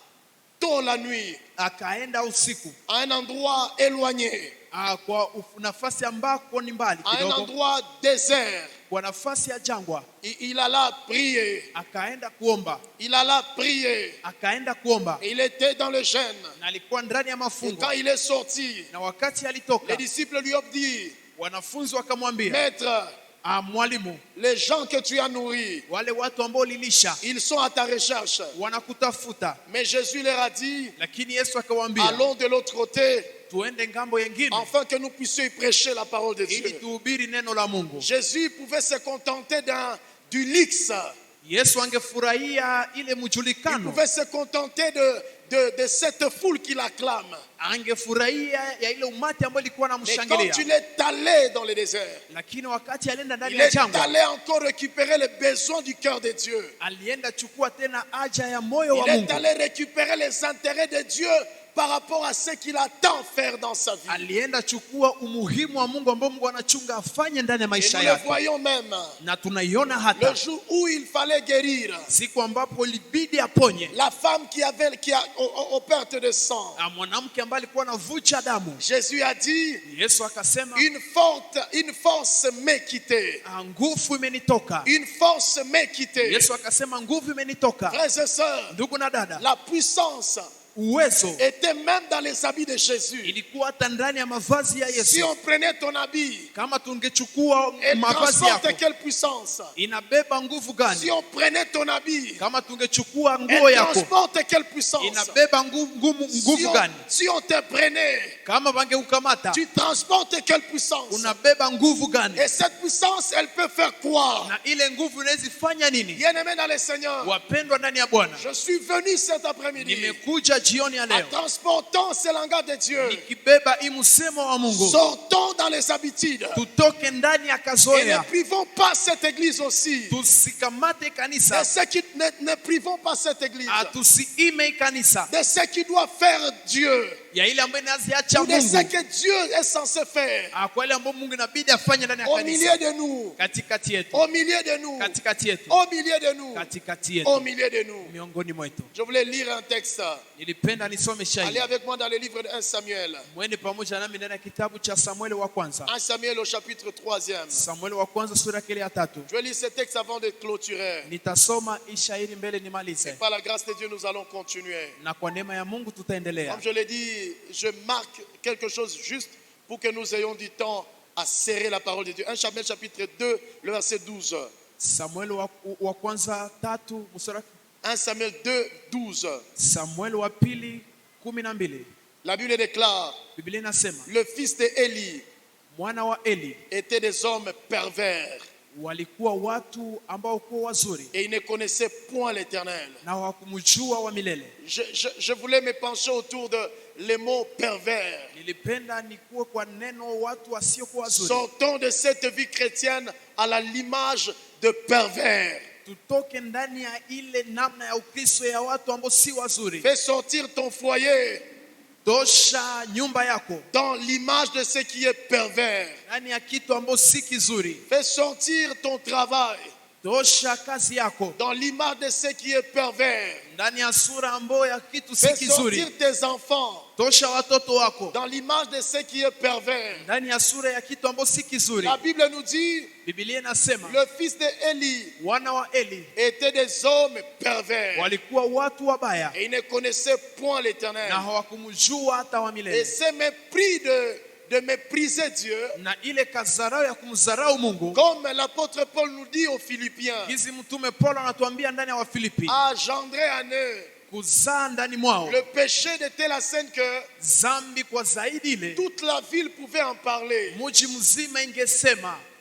tôt la nuit akaenda usiku à un endroit éloigné, kwa nafasi ambako ni mbali à un kidogo, endroit désert. kwa nafasi ya jangwa. Il alla prier. Akaenda kuomba, Il alla prier. akaenda kuomba, Il était dans le jeûne. na alikuwa ndani ya Et mafungo. quand il est sorti, Na wakati les alitoka, disciples lui ont dit, wanafunzi wakamwambia, Maître, mwalimu, les gens que tu as nourris, wale watu ambao ulilisha ils sont à ta recherche. wanakutafuta. Mais Jésus leur a dit, Lakini Yesu akawaambia, allons de l'autre côté, tuende ngambo yengine afin que nous puissions y prêcher la parole de ili Dieu. tuhubiri neno la Mungu. Jésus pouvait se contenter du luxe. Yesu angefurahia ile Il mjulikano, pouvait se contenter de cette foule qui l'acclame. angefurahia ya ile umati ambayo ilikuwa Mais quand namshangilia. il est allé dans le désert, Lakini wakati alienda ndani il ya est jangwa, allé encore récupérer les besoins du cœur de Dieu. alienda chukua tena haja ya moyo wa Il est Mungu. allé récupérer les intérêts de Dieu par rapport à ce qu'il attend faire dans sa vie. Alienda chukua umuhimu wa Mungu ambao Mungu anachunga afanye ndani ya Et maisha nous le yake. voyons même Na tunaiona le hata jour où il fallait guérir siku ambapo ilibidi aponye la femme qui a aux pertes de sang. mwanamke ambaye alikuwa anavuja damu. Jésus a dit, Yesu akasema, une force m'est quittée. nguvu imenitoka. Une force m'est quittée. Yesu akasema nguvu imenitoka. Frères et sœurs, Ndugu na dada, la puissance uwezo était même dans les habits de Jésus. ilikuwa hata ndani ya mavazi ya Si Yesu. on prenait ton habit, Kama tungechukua elle mavazi transporte yako, quelle puissance? inabeba nguvu Si gani? on prenait ton habit, Kama tungechukua nguo elle yako, transporte quelle puissance? inabeba nguvu gani? Si on te prenait, Kama wangeukamata, tu transportes quelle puissance? unabeba nguvu gani? Et cette puissance, elle peut faire quoi? Na ile nguvu inawezifanya nini? Bien-aimés dans le Seigneur, Wapendwa ndani ya Bwana, je suis venu cet après-midi nimekuja jioni ya en leo transportant ce langage de Dieu. nikibeba hii msemo wa Mungu. Sortons dans les habitudes Tutoke ndani ya et ne kazoea, privons pas cette église aussi. tusikamate De kanisa, ceux qui ne privons pas cette église tusiime kanisa, de ce qui doit faire Dieu. pour de ce que Dieu est censé faire au milieu de nous, au milieu de nous, au milieu de nous, au milieu de nous. Je voulais lire un texte. Allez avec moi dans le livre de 1 Samuel. 1 Samuel au chapitre 3e. Je vais lire ce texte avant de clôturer. Et par la grâce de Dieu, nous allons continuer. Comme je l'ai dit, je marque quelque chose juste pour que nous ayons du temps à serrer la parole de Dieu. 1 Samuel chapitre 2, le verset 12. 1 Samuel 2, 12. La Bible déclare, le fils d'Élie était des hommes pervers. Et il ne connaissait point l'Éternel. Je voulais me pencher autour de les mots pervers. Sortons de cette vie chrétienne à l'image de pervers. Fais sortir ton foyer dans l'image de ce qui est pervers. Fais sortir ton travail dans l'image de ce qui est pervers. Fais sortir tes enfants dans l'image de ce qui est pervers. La Bible nous dit, le fils d'Élie était des hommes pervers et il ne connaissait point l'Éternel. Et ce mépris de mépriser Dieu, comme l'apôtre Paul nous dit aux Philippiens, a engendré en eux le péché de telle scène que toute la ville pouvait en parler.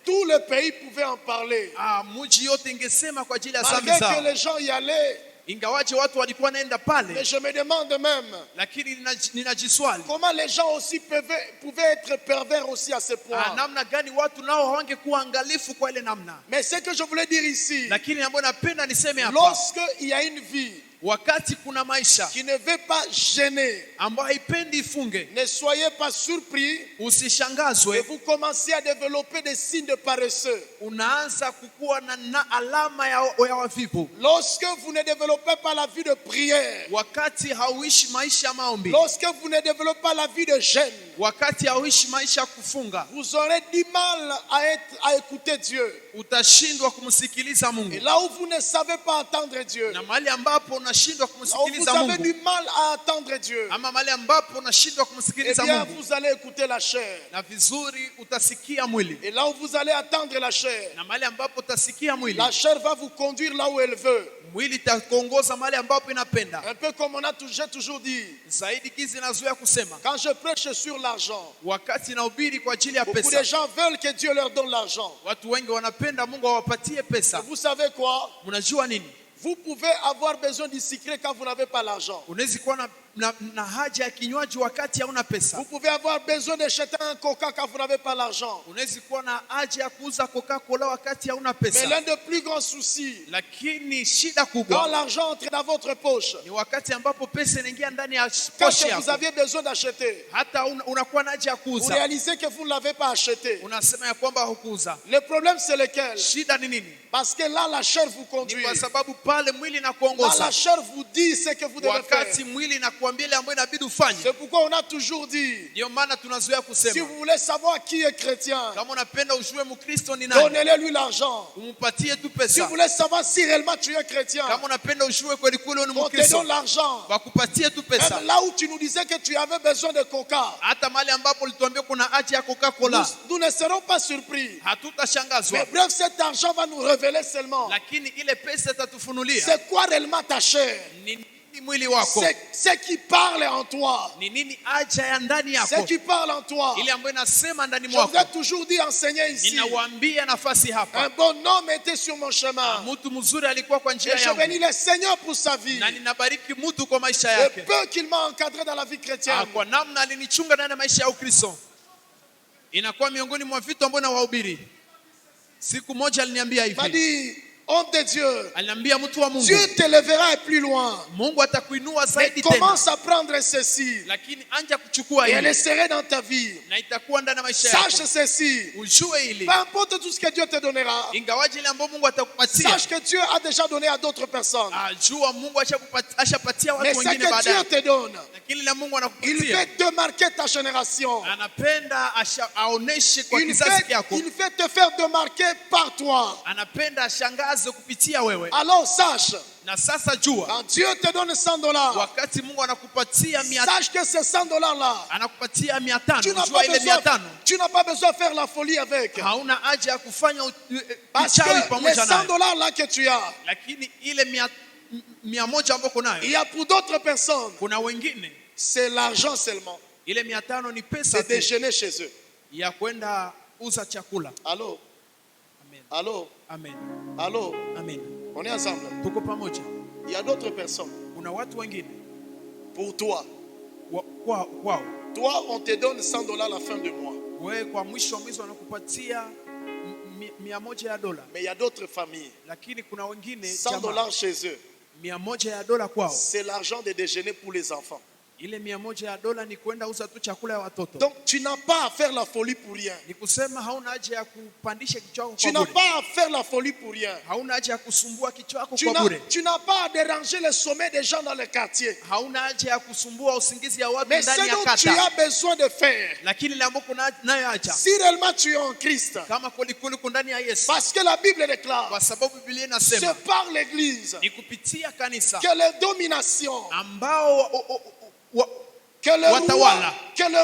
Tout le pays pouvait en parler. Malgré que les gens y allaient, mais je me demande même comment les gens aussi pouvaient être pervers aussi à ce point. Mais ce que je voulais dire ici, lorsqu'il y a une vie qui ne veut pas gêner, ne soyez pas surpris et vous commencez à développer des signes de paresseux. Lorsque vous ne développez pas la vie de prière, lorsque vous ne développez pas la vie de jeûne, vous aurez du mal à écouter Dieu. Et là où vous ne savez pas entendre Dieu, là où vous avez du mal à entendre Dieu, eh bien vous allez écouter la chair. Et là où vous allez attendre la chair va vous conduire là où elle veut. Un peu comme j'ai toujours dit, quand je prêche sur l'argent, beaucoup de gens veulent que Dieu leur donne l'argent. Vous savez quoi? Vous pouvez avoir besoin du secret quand vous n'avez pas l'argent. Vous pouvez avoir besoin d'acheter un coca quand vous n'avez pas l'argent. Mais l'un des plus grands soucis, quand l'argent entre dans votre poche, quand vous aviez besoin d'acheter, vous réalisez que vous ne l'avez pas acheté. Le problème c'est lequel? Parce que là la chair vous conduit. Là la chair vous dit ce que vous devez faire. C'est pourquoi on a toujours dit, si vous voulez savoir qui est chrétien, donnez-lui l'argent. Si vous voulez savoir si réellement tu es chrétien, on te donne l'argent. Même là où tu nous disais que tu avais besoin de coca, nous ne serons pas surpris. Mais bref, cet argent va nous révéler seulement c'est quoi réellement ta chair. Ce qui parle en toi. Ce qui parle en toi. Je vous ai toujours dit, enseigner ici. Un bon homme était sur mon chemin. Et je bénis le Seigneur pour sa vie. Le peu qu'il m'a encadré dans la vie chrétienne. Il m'a dit, Homme de Dieu, Aliambia mtu wa Mungu, Dieu t'élèvera plus loin. Mungu atakuinua Mais zaidi tena. commence à prendre ceci. Lakini anja kuchukua Et elle hili serait dans ta vie. na itakuwa ndani ya maisha yako. Sache ceci. Ujue hili. Peu importe tout ce que Dieu te donnera. Ingawaje ile ambayo Mungu atakupatia. Sache que Dieu a déjà donné à d'autres personnes. Jua Mungu ashapatia Mais watu ce wengine que baadaye. Dieu te donne, Lakini ile Mungu il anakupatia. veut te marquer ta génération. Anapenda aoneshe kwa Il kizazi kyako. veut te faire démarquer par toi. Anapenda ashangaze kupitia wewe. Alors sache, Na sasa jua, quand Dieu te donne $100, wakati Mungu anakupatia sache que ces $100-là, anakupatia 500, tu n'as jua ile 500 pas besoin de faire la folie avec. hauna haja ya kufanya Parce uchawi que les pamoja naye. $100-là que tu as, Lakini ile 100 ambayo uko nayo, il y a pour d'autres personnes, kuna wengine c'est l'argent seulement. ile 500 ni pesa C'est tu déjeuner chez eux. ya kwenda uza chakula. Allô? Amen. Allô? Amen. Allô? Amen. On est ensemble. Tuko pamoja. Il y a d'autres personnes. Kuna watu wengine Pour toi, kwao toi, on te donne $100 à la fin du mois. wewe kwa mwisho wa mwezi wanakupatia $100. Mais il y a d'autres familles. Lakini kuna wengine $100 chez eux. $100 kwao. C'est l'argent de déjeuner pour les enfants. Ile $100 ni kwenda uza tu chakula ya watoto. Donc tu n'as pas à faire la folie pour rien. Ni kusema hauna haja ya kupandisha kichwa chako Tu kwa n'as bure. pas à faire la folie pour rien. Hauna haja ya kusumbua kichwa chako Tu kwa bure. n'as pas à déranger le sommeil des gens dans le quartier. Hauna haja ya kusumbua usingizi ya watu Mais ndani ce ya dont tu kata. as besoin de faire, Lakini ile ambayo nayo haja si réellement tu es en Christ, kama kweli uko ndani ya Yesu, parce que la Bible déclare, kwa sababu Biblia c'est inasema par l'Église ni kupitia kanisa que les dominations, ambao que le watawala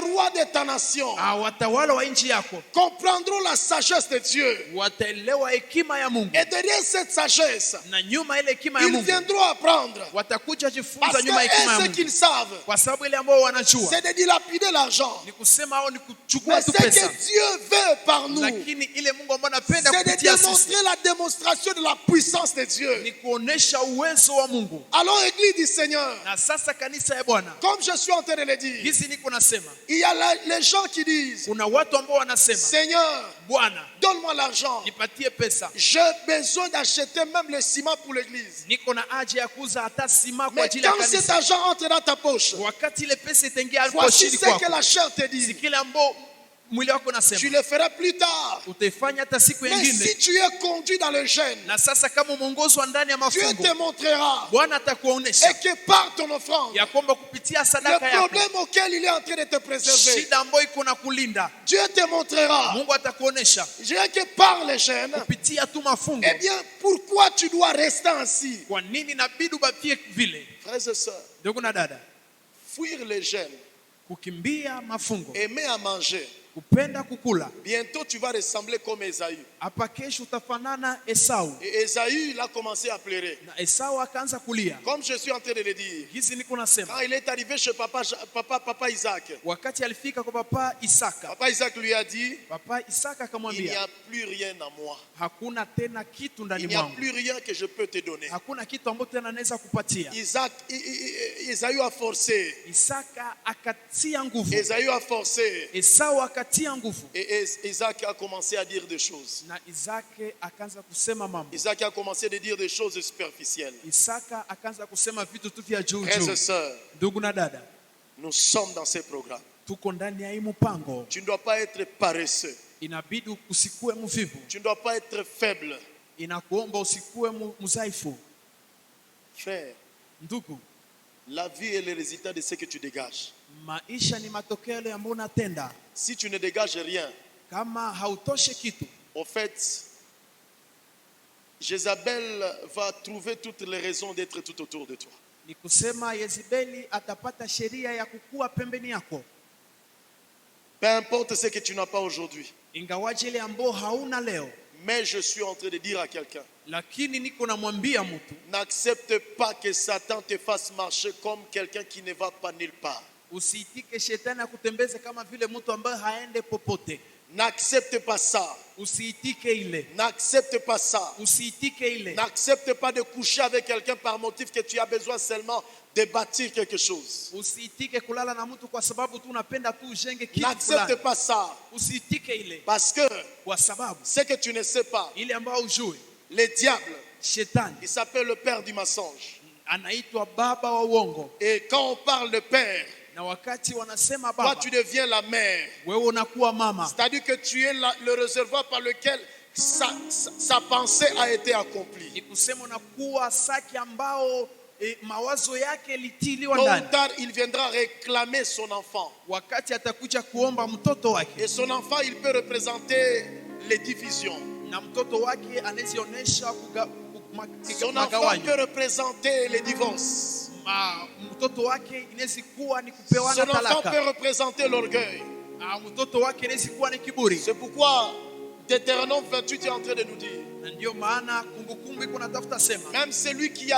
roi de ta nation watawala wa nchi yako comprendront la sagesse de Dieu. wataelewa hekima ya Mungu, Et derrière cette sagesse, na nyuma ile hekima ya ils Mungu viendront apprendre. watakuja jifunza Parce nyuma ya hekima ya que ce Mungu, qu'ils savent, kwa sababu ile ambao wanajua c'est de dilapider l'argent. ni kusema au ni kuchukua Mais tu ce pesa, que Dieu veut par nous, lakini ile Mungu ambaye anapenda c'est de kupitia sisi démontrer la démonstration de la puissance de Dieu. ni kuonesha uwezo wa Mungu. Alors, Église du Seigneur, Na sasa kanisa ya Bwana, comme je suis en train de le dire, hizi niko nasema, il y a les gens qui disent, kuna watu ambao wanasema Seigneur, Bwana donne-moi l'argent. nipatie pesa, J'ai besoin d'acheter même le ciment pour l'église. niko na haja ya kuuza hata sima kwa Mais ajili ya quand cet kanisa. argent entre dans ta poche, Wakati ile pesa itaingia hapo voici chini ce que kwako, la chair te dit. si kile ambao mwili wako Tu nasema le feras plus tard. utaifanya hata siku Mais nyingine. si tu es conduit dans le jeûne, Na sasa kama umeongozwa ndani ya Dieu mafungo, te montrera. Bwana atakuonesha Et que par ton offrande, ya kwamba kupitia le sadaka yako, problème auquel il est en train de te préserver, shida ambayo iko na kulinda, Dieu te montrera. Mungu atakuonesha Rien que par le jeûne, kupitia tu mafungo. eh bien, pourquoi tu dois rester ainsi? Kwa nini inabidi ubafie vile? Frères et sœurs, Ndugu na dada, fuir le jeûne, kukimbia mafungo, aimer à manger. kupenda kukula, Bientôt, tu vas ressembler comme Esaü. hapa kesho utafanana Esau. Et Esaü, il a commencé à pleurer. Na Esau akaanza kulia. Comme je suis en train de le dire. Hizi niko nasema, Quand il est arrivé chez papa Isaac, wakati alifika kwa papa Isaka, papa Isaac lui a dit, papa Isaka il n'y akamwambia, a plus rien à moi. hakuna tena kitu ndani Il n'y a mwangu, plus rien que je peux te donner. hakuna kitu ambacho tena naweza kupatia. Esaü a forcé. Isaka akatia nguvu, Esaü a forcé. Esau akatia nguvu, Et Isaac a commencé à dire des choses. na Isaka akaanza kusema mambo. Isaac a commencé à dire des choses superficielles. Isaka akaanza kusema vitu tu vya juu Frères et juu. sœurs, Ndugu na dada, nous sommes dans ces programmes. tuko ndani ya hii mpango. Tu ne dois pas être paresseux. Inabidi usikue mvivu, Tu ne dois pas être faible. inakuomba usikue mzaifu. Frère, Ndugu, la vie est le résultat de ce que tu dégages. maisha ni matokeo yale ambayo unatenda. Si tu ne dégages rien, Kama hautoshe kitu, au fait, Jézabel va trouver toutes les raisons d'être tout autour de toi. ni kusema Yezebeli atapata sheria ya kukua pembeni yako. Peu importe ce que tu n'as pas aujourd'hui. Ingawaje ile ambayo hauna leo, Mais je suis en train de dire à quelqu'un, lakini niko namwambia mtu, n'accepte pas que Satan te fasse marcher comme quelqu'un qui ne va pas nulle part. usiitike shetani akutembeze kama vile mtu ambaye haende popote. N'accepte pas ça. Usiitike ile, N'accepte pas ça. usiitike ile. N'accepte pas de coucher avec quelqu'un par motif que tu as besoin seulement de bâtir quelque chose. Usiitike kulala na mtu kwa sababu tu unapenda tu ujenge kitu N'accepte fulani. pas ça. Usiitike ile Parce que kwa sababu ce que tu ne sais pas, ile ambayo ujui, le diable Shetani Il s'appelle le père du mensonge. anaitwa baba wa uongo. Et quand on parle de père, Na wakati wanasema toi baba, tu deviens la mère. wewe unakuwa mama. C'est-à-dire que tu es le réservoir par lequel sa pensée a été accomplie. Ni kusema unakuwa saki ambao mawazo yake litiliwa Tôt ou ndani. tard, il viendra réclamer son enfant. Wakati atakuja kuomba mtoto wake, Et son enfant, il peut représenter les divisions. na mtoto wake anazionyesha Son enfant peut représenter les divorces. mtoto wake inaweza kuwa ni Son kupewana enfant talaka. peut représenter l'orgueil. Mtoto wake inaweza kuwa ni kiburi. C'est pourquoi Deutéronome 28 est en train de nous dire, Na ndio maana kumbukumbu iko natafuta sema, même celui qui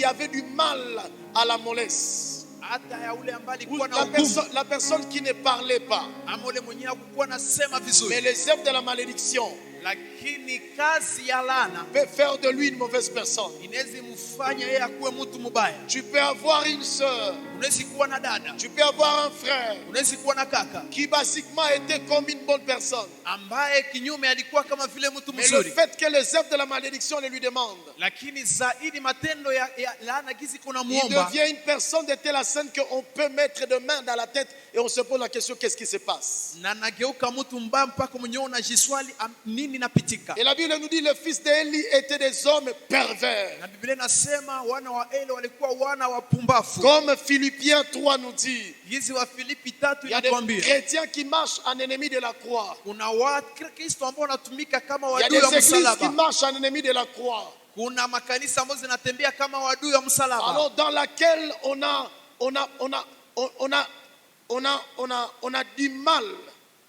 avait du mal à la mollesse, hata ya ule ambaye ou alikuwa na ugumu, la personne qui ne parlait pas, ama ule mwenyewe hakuwa nasema mais vizuri, les œuvres de la malédiction lakini kazi ya laana peuvent faire de lui une mauvaise personne. inaweza mfanya yeye akuwe mtu mbaya. Tu peux avoir une sœur, Unaweza kuwa na dada, tu peux avoir un frère unaweza kuwa na kaka qui basiquement était comme une bonne personne. ambaye kinyume alikuwa kama vile mtu Mais le mzuri, fait que les œuvres de la malédiction le lui demandent, lakini zaidi matendo ya laana gizi kuna il muomba, devient une personne de telle scène qu'on peut mettre des mains dans la tête et on se pose la question, qu'est-ce qui se passe? na nageuka mtu mbaya mpaka mwenyewe unajiswali nini napitika. Et la Bible nous dit, le fils d'Élie était des hommes pervers. Na Biblia inasema wana wa Eli walikuwa wana wapumbafu. Comme Philippiens 3 nous dit, Hizi wa Filipi 3 il y a des inatuambia chrétiens qui marchent en ennemi de la croix. kuna Wakristo ambao wanatumika kama Il y a wadui des wa églises qui msalaba. marchent en ennemi de la croix. Kuna makanisa ambazo zinatembea kama wadui wa msalaba. Alors dans laquelle on a du mal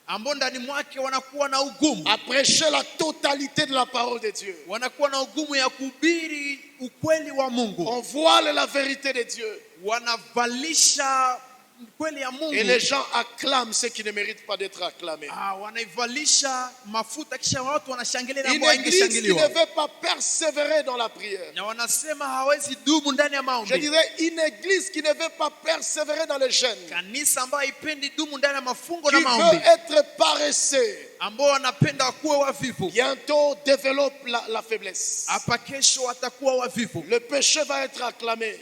Ambao ndani mwake wanakuwa na ugumu. à prêcher la totalité de la parole de Dieu. Wanakuwa na ugumu ya kuhubiri ukweli wa Mungu. On voile la vérité de Dieu. Wanavalisha kweli ya Mungu. Et les gens acclament ceux qui ne méritent pas d'être acclamés. Wanaivalisha mafuta kisha watu wanashangilia na Une mwingi église qui ne shangiliwa. veut pas persévérer dans la prière. Na wanasema hawezi dumu ndani ya Je maombi. dirais une église qui ne veut pas persévérer dans le jeûne. Kanisa ambayo haipendi dumu ndani ya mafungo Qui na maombi. veut être paresseux. Ambao wanapenda kuwa wavivu. Bientôt développe la faiblesse. Hapa kesho watakuwa wavivu. Le péché va être acclamé.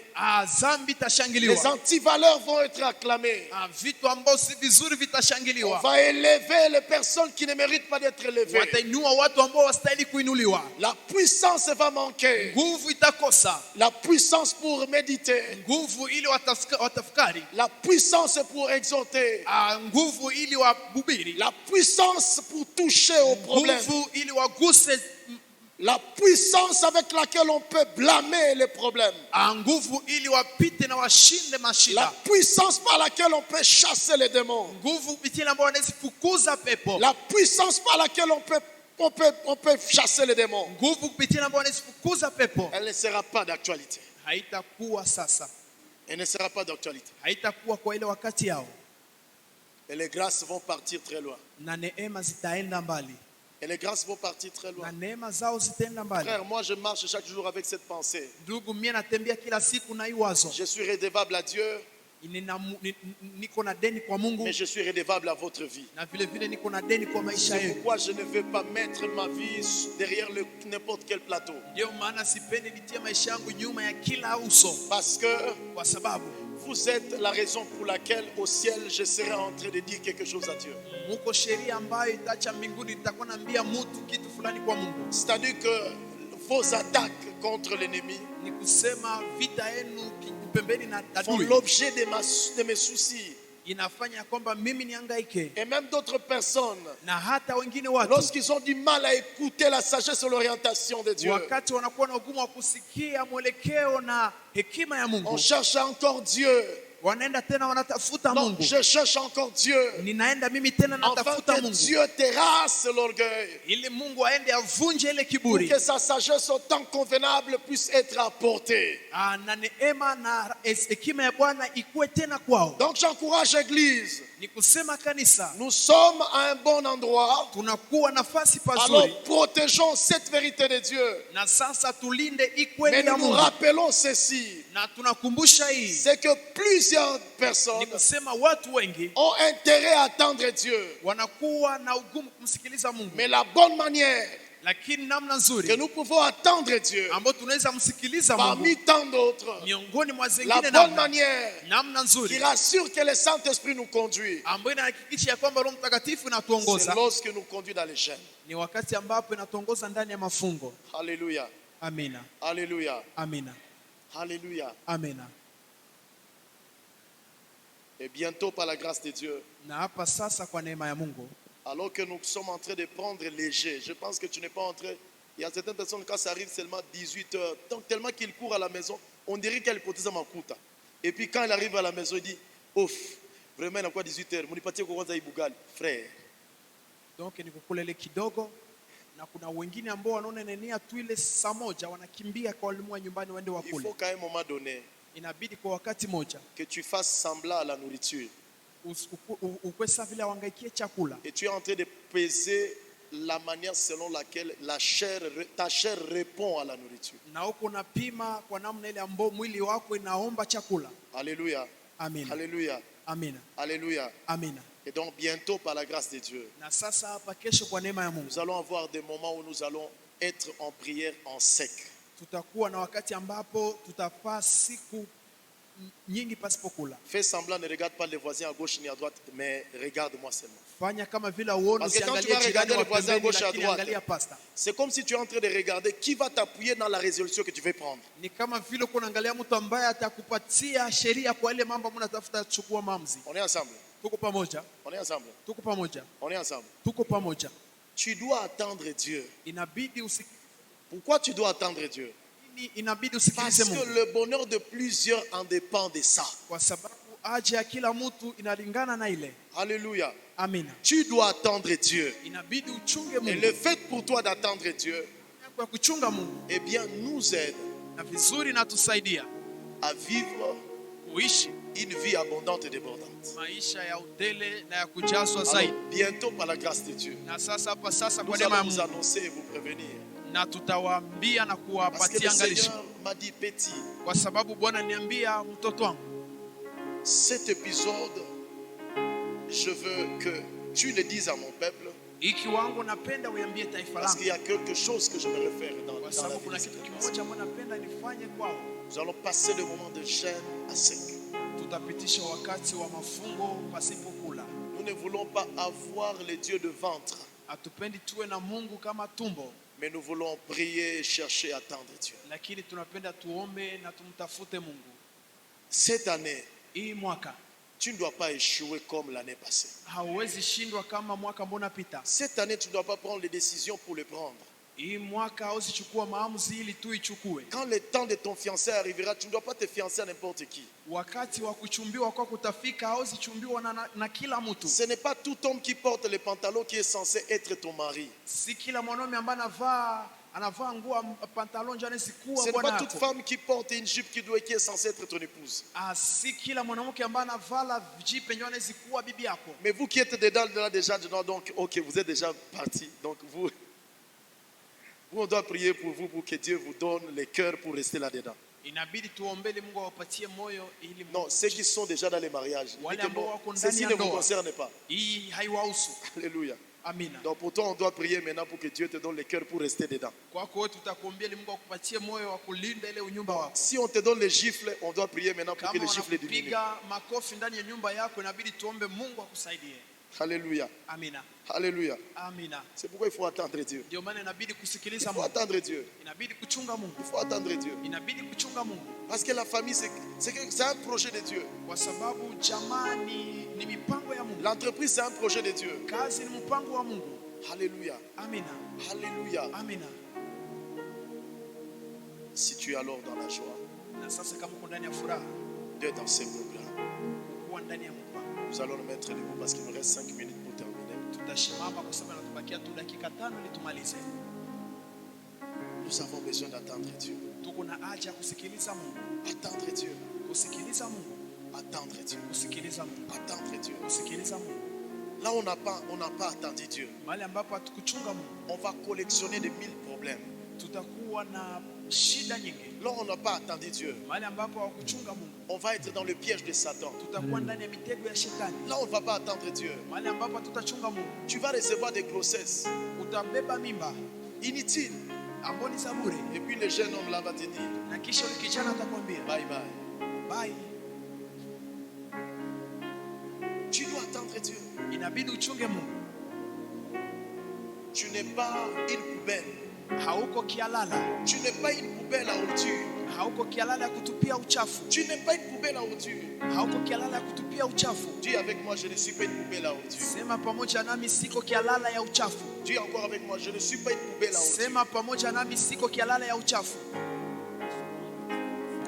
Zambi Les itashangiliwa. antivaleurs vont être acclamées. Vitu ambao si vizuri On vitashangiliwa. va élever les personnes qui ne méritent pas d'être élevées. Watainua watu ambao wastahili kuinuliwa. La puissance va manquer. Nguvu itakosa. La puissance pour méditer. Nguvu ili watafakari. La puissance pour exhorter. Nguvu ili wahubiri. La puissance pour toucher aux problèmes. Nguvu ili waguse. La puissance avec laquelle on peut blâmer les problèmes. Nguvu ili wapite na washinde mashida. La puissance par laquelle on peut chasser les démons. Nguvu kupitia ambayo wanaweza fukuza pepo. La puissance par laquelle on peut chasser les démons. Nguvu kupitia ambayo wanaweza fukuza pepo. Elle ne sera pas d'actualité. Haitakuwa sasa. Elle ne sera pas d'actualité. Haitakuwa kwa ile wakati yao. Et les grâces vont partir très loin. Na neema zitaenda mbali. Et les grâces vont partir très loin. Na neema zao zitaenda mbali. Frère, moi je marche chaque jour avec cette pensée. Ndugu, mimi natembea kila siku na hii wazo. Je suis redevable à Dieu. Niko na deni kwa Mungu. Mais je suis redevable à votre vie. Na vile vile niko na deni kwa maisha C'est yenu. pourquoi je ne veux pas mettre ma vie derrière n'importe quel plateau. Ndio maana sipendi nitie maisha yangu nyuma ya kila uso. Parce que Kwa sababu vous êtes la raison pour laquelle au ciel je serai en train de dire quelque chose à Dieu. muko sheria ambayo itacha mbinguni itakuwa naambia mtu kitu fulani kwa Mungu. C'est-à-dire que vos attaques contre l'ennemi Ni kusema vita yenu pembeni na font adui l'objet de mes soucis. inafanya kwamba mimi nihangaike Et même d'autres personnes, na hata wengine watu lorsqu'ils ont du mal à écouter la sagesse et l'orientation de Dieu, wakati wanakuwa na ugumu wa kusikia mwelekeo na hekima ya on Mungu, cherche encore Dieu. wanaenda tena wanatafuta Non, Mungu. je cherche encore Dieu. Ninaenda mimi tena Afin natafuta que Mungu Dieu terrasse l'orgueil. ili Mungu aende avunje ile Pour kiburi. que sa sagesse au temps convenable puisse être apportée. Na neema na hekima ya Bwana ikuwe tena kwao. Donc j'encourage l'Église. Ni kusema kanisa Nous sommes à un bon endroit. tunakuwa nafasi pazuri, Alors protégeons cette vérité de Dieu. na sasa tulinde Mais ikweli ya nous nous Mungu, rappelons ceci. Na tunakumbusha hii. C'est que plusieurs personnes Ni kusema watu wengi ont intérêt à attendre Dieu. wanakuwa na ugumu kumsikiliza Mungu. Mais la bonne manière Lakini namna que nzuri nous pouvons attendre Dieu ambayo tunaweza msikiliza Mungu parmi tant d'autres, miongoni mwa la zingine bonne manière namna qui nzuri rassure que le Saint-Esprit nous conduit, ambayo inahakikisha ya kwamba Roho Mtakatifu c'est inatuongoza lorsque nous conduit dans les chaînes. ni wakati ambapo inatuongoza ndani ya mafungo. Alléluia. Amina, Alléluia. amina, Alléluia. amina. Et bientôt, par la grâce de Dieu, Na hapa sasa kwa neema ya Mungu, alors que nous sommes en train de prendre léger, je pense que tu n'es pas en train. Il y a certaines personnes, quand ça arrive seulement 18 heures, donc tellement qu'ils courent à la maison, on dirait qu'elle poteza makuta. Et puis quand elle arrive à la maison, il dit, ouf, vraiment, il y a quoi 18 heures, munipatie kwa kwanza ibugali, frère. donc ni kukulele kidogo, na kuna wengine ambao wanaona nenia tu ile saa moja wanakimbia kwa walimu nyumbani waende Il wakule. faut qu'à un moment donné, Inabidi kwa wakati moja que tu fasses semblant à la nourriture. ukwesa vile wangaikie chakula, Et tu es en train de peser la manière selon laquelle ta chair répond à la nourriture. na uko unapima kwa namna ile ambayo mwili wako inaomba chakula. Alléluia. Amina, Alléluia. amina, Alléluia. amina. Et donc bientôt, par la grâce de Dieu, Na sasa hapa kesho kwa neema ya Mungu nous allons avoir des moments où nous allons être en prière en sec. tutakuwa na wakati ambapo tutafaa siku nyingi pasipokula. Fais semblant, ne regarde pas les voisins à gauche ni à droite, mais regarde-moi seulement. Fanya kama vile uone, Parce que quand tu usiangalie vas jirani regarder wa le voisin à pembeni, gauche et à lakini droite, angalia pasta. c'est comme si tu es en train de regarder qui va t'appuyer dans la résolution que tu veux prendre. Ni kama vile uko unaangalia mtu ambaye atakupatia sheria kwa ile mambo ambayo unatafuta kuchukua maamuzi. On est ensemble. Tuko pamoja, On est ensemble. tuko pamoja, On est ensemble. tuko pamoja. Tu dois attendre Dieu. Inabidi Pourquoi tu dois attendre Dieu? Parce usikilize que Mungu, le bonheur de plusieurs en dépend de ça. kwa sababu haja ya kila mtu inalingana na ile. Alléluia. Amina. Tu dois attendre Dieu. Inabidi uchunge Et Mungu. le fait pour toi d'attendre Dieu, Kwa kuchunga Mungu eh bien, nous aide na vizuri na tusaidia à vivre kuishi une vie abondante et débordante. maisha ya utele na ya kujazwa Alors, zaidi. bientôt, par la grâce de Dieu, Na sasa hapa sasa kwa nous neema ya allons vous Mungu annoncer et vous prévenir. na tutawaambia na Parce que kuwapatia le angalisho, Seigneur m'a dit, petit, kwa sababu Bwana niambia mtoto wangu, cet épisode, je veux que tu le dises à mon peuple, iki wangu napenda uambie taifa parce qu'il y langu, a quelque chose que je veux refaire dans kwa la sababu vie kuna de kitu cette kimoja ambacho napenda nifanye kwao. Nous allons passer le moment de jeûne à sec. Tutapitisha wakati wa mafungo pasipokula. Nous ne voulons pas avoir les dieux de ventre, Hatupendi tuwe na Mungu kama tumbo, mais nous voulons prier et chercher à attendre Dieu. lakini tunapenda tuombe na tumtafute Mungu. Cette année, Hii mwaka tu ne dois pas échouer comme l'année passée. hauwezi shindwa kama mwaka ambao unapita. Cette année, tu ne dois pas prendre les décisions pour les prendre. Hii mwaka hauwezi chukua maamuzi ili tu ichukue. Quand le temps de ton fiancé arrivera, tu ne dois pas te fiancer à n'importe qui. Wakati wa kuchumbiwa kwako kutafika, hauwezi chumbiwa na kila mtu. Ce n'est pas tout homme qui porte les pantalons qui est censé être ton mari. Si kila mwanaume ambaye anavaa nguo pantalon jana sikuwa Ce n'est pas bwana toute yako. femme qui porte une jupe qui est censée être ton épouse. Si kila mwanamke ambaye anavala jipe njoo anazikuwa bibi yako. Mais vous qui êtes dedans déjà, donc ok, vous êtes déjà parti. Donc vous, on doit prier pour vous pour que Dieu vous donne le cœur pour rester là-dedans. Inabidi tuombele Mungu awapatie moyo ili Non, ceux qui sont déjà dans les mariages, Wale dites que ambao non, wako ndani ceci ya ne vous ndoa. concerne pas. hii haiwahusu. Alléluia. Amina. Donc pour toi, on doit prier maintenant pour que Dieu te donne le cœur pour rester dedans. Kwako wewe tutakuombea ili Mungu akupatie moyo wa kulinda ile unyumba wako. Si on te donne les gifles, on doit prier maintenant pour que Kama les gifles diminuent. wanakupiga makofi ndani ya nyumba yako, inabidi tuombe Mungu akusaidie. Alléluia. Amina. Alléluia. Amina. C'est pourquoi il faut attendre Dieu. Ndio maana inabidi Il kusikiliza faut Mungu. attendre Dieu. Inabidi kuchunga Mungu. Il faut attendre Dieu. Inabidi kuchunga Mungu. Parce que la famille, c'est un projet de Dieu. Kwa sababu jamaa ni mipango ya Mungu. L'entreprise, c'est un projet de Dieu. Kazi ni mpango wa Mungu. Alléluia. Amina. Alléluia. Amina. Si tu es alors dans la joie, Na sasa kama uko ndani ya furaha, Dieu est dans ses programmes. kuwa ndani ya mpango. Nous allons nous mettre debout parce qu'il nous reste 5 minutes pour terminer. Tutashimama kwa sababu natubakia tu dakika 5 ili tumalize. Nous avons besoin d'attendre Dieu. Tuko na haja ya kusikiliza Mungu. Attendre Dieu. Kusikiliza Mungu. Attendre Dieu. Kusikiliza Mungu. Attendre Dieu. Kusikiliza Mungu. Là, on n'a pas attendu Dieu. Mahali ambapo hatukuchunga Mungu, On va collectionner de 1000 problèmes. tutakuwa na shida nyingi. Là, on n'a pas attendu Dieu. Mahali ambapo hawakuchunga Mungu, On va être dans le piège de Satan. tutakuwa ndani ya mitego ya shetani. Là, on ne va pas attendre Dieu. Mahali ambapo tutachunga Mungu, Tu vas recevoir des grossesses utabeba mimba inutiles. ambao ni za bure, Et puis le jeune homme là va te dire, na kisha yule kijana atakwambia bye bye. bye. Tu dois attendre Dieu. Inabidi uchunge Mungu. Tu n'es pas une poubelle. Hauko kialala, Tu n'es pas une poubelle à ordures. hauko kialala ya kutupia uchafu, Tu n'es pas une poubelle à ordures. hauko kialala ya kutupia uchafu. Dis avec moi, je ne suis pas une poubelle à ordures. Sema pamoja nami, siko kialala ya uchafu. Dis encore avec moi, je ne suis pas une poubelle à ordures. Sema pamoja nami, siko kialala ya uchafu.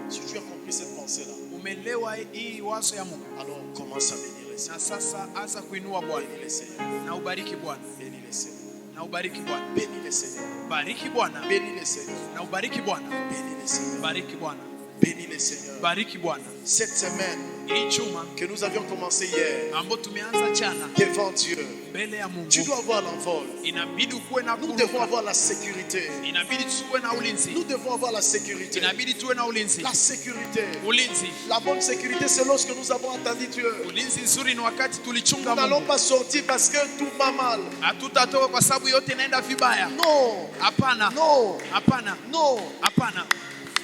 Si tu as compris cette pensée-là, Umelewa hii wazo ya Mungu, alors commence à bénir les na Seigneur. sasa anza kuinua Bwana. Bénis les Seigneur. Na ubariki Bwana, Bénis les Seigneur. na ubariki Bwana, Bénis les Seigneur. bariki Bwana, Bénis les Seigneur. na ubariki Bwana, Bénis les Seigneur. bariki Bwana, Bénis les Seigneur. bariki Bwana. Cette semaine Hii chuma que nous avions commencé hier, ambayo tumeanza jana devant Dieu, mbele ya Mungu, tu dois avoir l'envol. inabidi ukuwe na Nous devons kuruka, avoir la sécurité. inabidi tuwe na ulinzi, Nous devons avoir la sécurité. inabidi tuwe na ulinzi. La sécurité. Ulinzi, La bonne sécurité, c'est lorsque nous avons entendu Dieu. ulinzi nzuri ni wakati Nous tulichunga n'allons Mungu. pas sortir parce que tout va mal. Hatutatoka kwa sababu yote inaenda vibaya. Non, Hapana, non, hapana, non. hapana.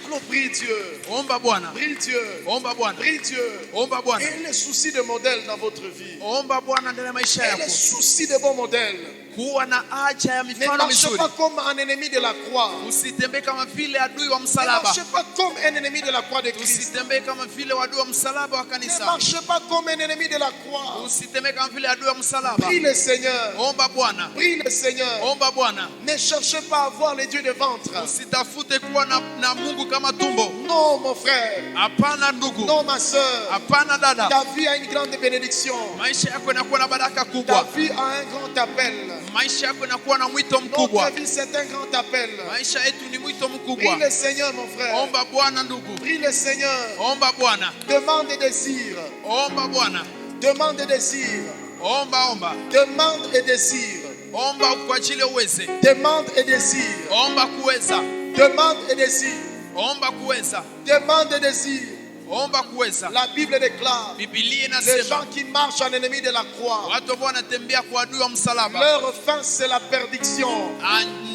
Alors prie Dieu. Omba Bwana, Prie Dieu. omba Bwana, Prie Dieu. omba Bwana, Et les soucis de modèle dans votre vie. omba Bwana ndani ya maisha Et les yako. soucis de bons modèles. Kuwa na haja ya Ne mifano marchez mizuri. pas comme un ennemi de la croix. Usitembee kama vile adui wa Ne msalaba. marchez pas comme un ennemi de la croix de Christ. Usitembee kama vile adui wa msalaba wa Ne kanisa. marchez pas comme un ennemi de la croix. Usitembee kama vile adui wa msalaba. Prie le Seigneur. Omba Bwana, Prie le Seigneur. omba Bwana. Ne cherchez pas à voir les dieux de ventre. Usitafute kuwa na Mungu kama tumbo. Non, mon frère. Hapana ndugu, Non, ma soeur. hapana dada. Ta vie a une grande bénédiction. Maisha yako yanakuwa na baraka Ta kubwa. vie a un grand appel. Maisha yako yanakuwa na mwito mkubwa. Notre vie, c'est un grand appel. Maisha yetu ni mwito Prie mkubwa. le Seigneur, mon frère. Omba Bwana ndugu, Prie le Seigneur. omba Bwana, Demande et désire. omba Bwana, Demande et désire. omba, Demande et désire. omba kwa ajili uweze, Demande et désire. omba kuweza, Demande et désire. omba kuweza, Demande et désire. omba kuweza. La Bible déclare, Biblia les inasema gens qui marchent en ennemi de la croix, watu ambao wanatembea kwa adui wa msalaba, leur fin c'est la perdition.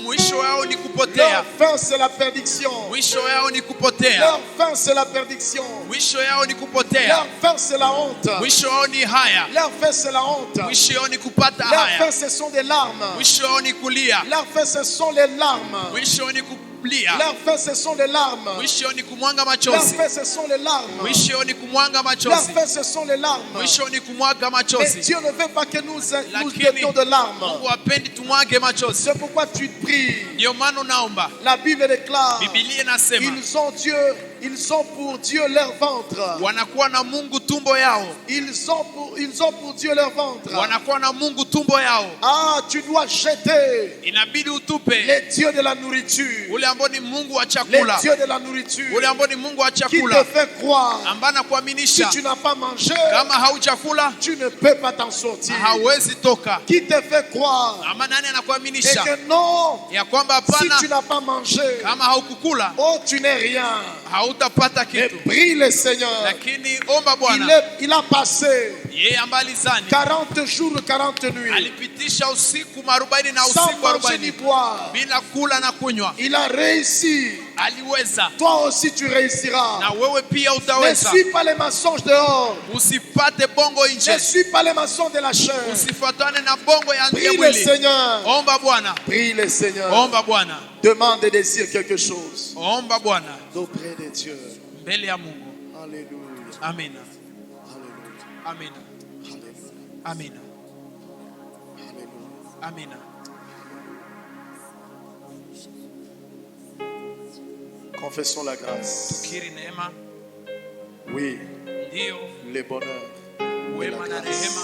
mwisho yao ni kupotea, Leur fin c'est la perdition. mwisho yao ni kupotea, Leur fin c'est la perdition. mwisho yao ni kupotea, Leur fin c'est la honte. mwisho yao ni haya, Leur fin c'est la honte. mwisho yao ni kupata Leur fin haya, ce sont des larmes. mwisho yao ni kulia, Leur fin ce sont les larmes. mwisho yao ni kulia, Leur fin ce sont les larmes. mwisho yao ni kumwanga Leur machozi, fin ce sont les larmes. mwisho yao ni kumwanga Leur machozi, fin ce sont les larmes. mwisho yao ni kumwaga Mais machozi. Dieu ne veut pas que nous Lakini donnions de larmes. Mungu hapendi tumwage machozi. C'est pourquoi tu pries. Ndio maana unaomba. La Bible déclare, Biblia inasema ils ont pour Dieu leur ventre. wanakuwa na Mungu tumbo yao, Ils ont pour Dieu leur ventre. wanakuwa na Mungu tumbo yao. Ah, tu dois jeter Inabidi utupe les dieux de la nourriture. ule ambao ni Mungu wa Les chakula, dieux de la nourriture ule ambao ni Mungu wa qui te chakula, fait croire. ambaye Si anakuaminisha tu n'as pas mangé, kama hauchakula tu ne peux pas t'en sortir. hauwezi toka. Qui te fait croire Ama nani et anakuaminisha que non, ya kwamba si hapana, tu n'as pas mangé, kama haukukula oh, tu n'es rien. hautapata Mais kitu. prie le Seigneur. Lakini omba Bwana, Il a passé yeye ambaye alizani 40 jours, 40 nuits, alipitisha usiku 40 na sans usiku manger ni 40 boire. bila kula na kunywa, Il a réussi. aliweza. Toi aussi, tu réussiras. Na wewe pia Ne utaweza. suis pas les mensonges dehors. Usipate bongo Ne nje, suis pas les mensonges de la chair. usifuatane na bongo ya Prie le mwili. Seigneur. Omba Bwana, Prie le Seigneur. omba Bwana, Demande et désire quelque chose omba Bwana auprès de Dieu. mbele ya Mungu. Alléluia. Amina, Alléluia. amina, Alléluia. amina, Alléluia. amina. Confessons la grâce. Tukiri neema, Oui, ndiyo le bonheur et wema la na grâce rehema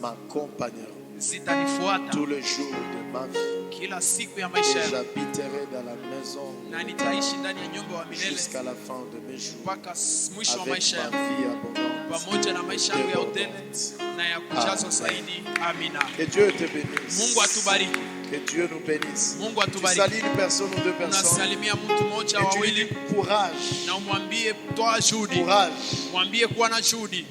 m'accompagneront zitanifuata tous les jours de ma vie. kila siku ya Et maisha yangu, j'habiterai dans la maison na nitaishi ndani ya nyumba wa milele jusqu'à la fin de mes jours. mpaka mwisho wa Avec maisha ma yangu, vie abondante. pamoja na maisha yangu ya utele na ya kujazwa zaidi. Amina. Que Dieu te bénisse. Mungu atubariki. Que Dieu nous bénisse. Mungu Tu atubariki. salues une personne ou deux personnes. Unasalimia mtu mmoja Et tu lui wawili dis courage. na umwambie toa shuhudi. Courage. Mwambie kuwa na shuhudi.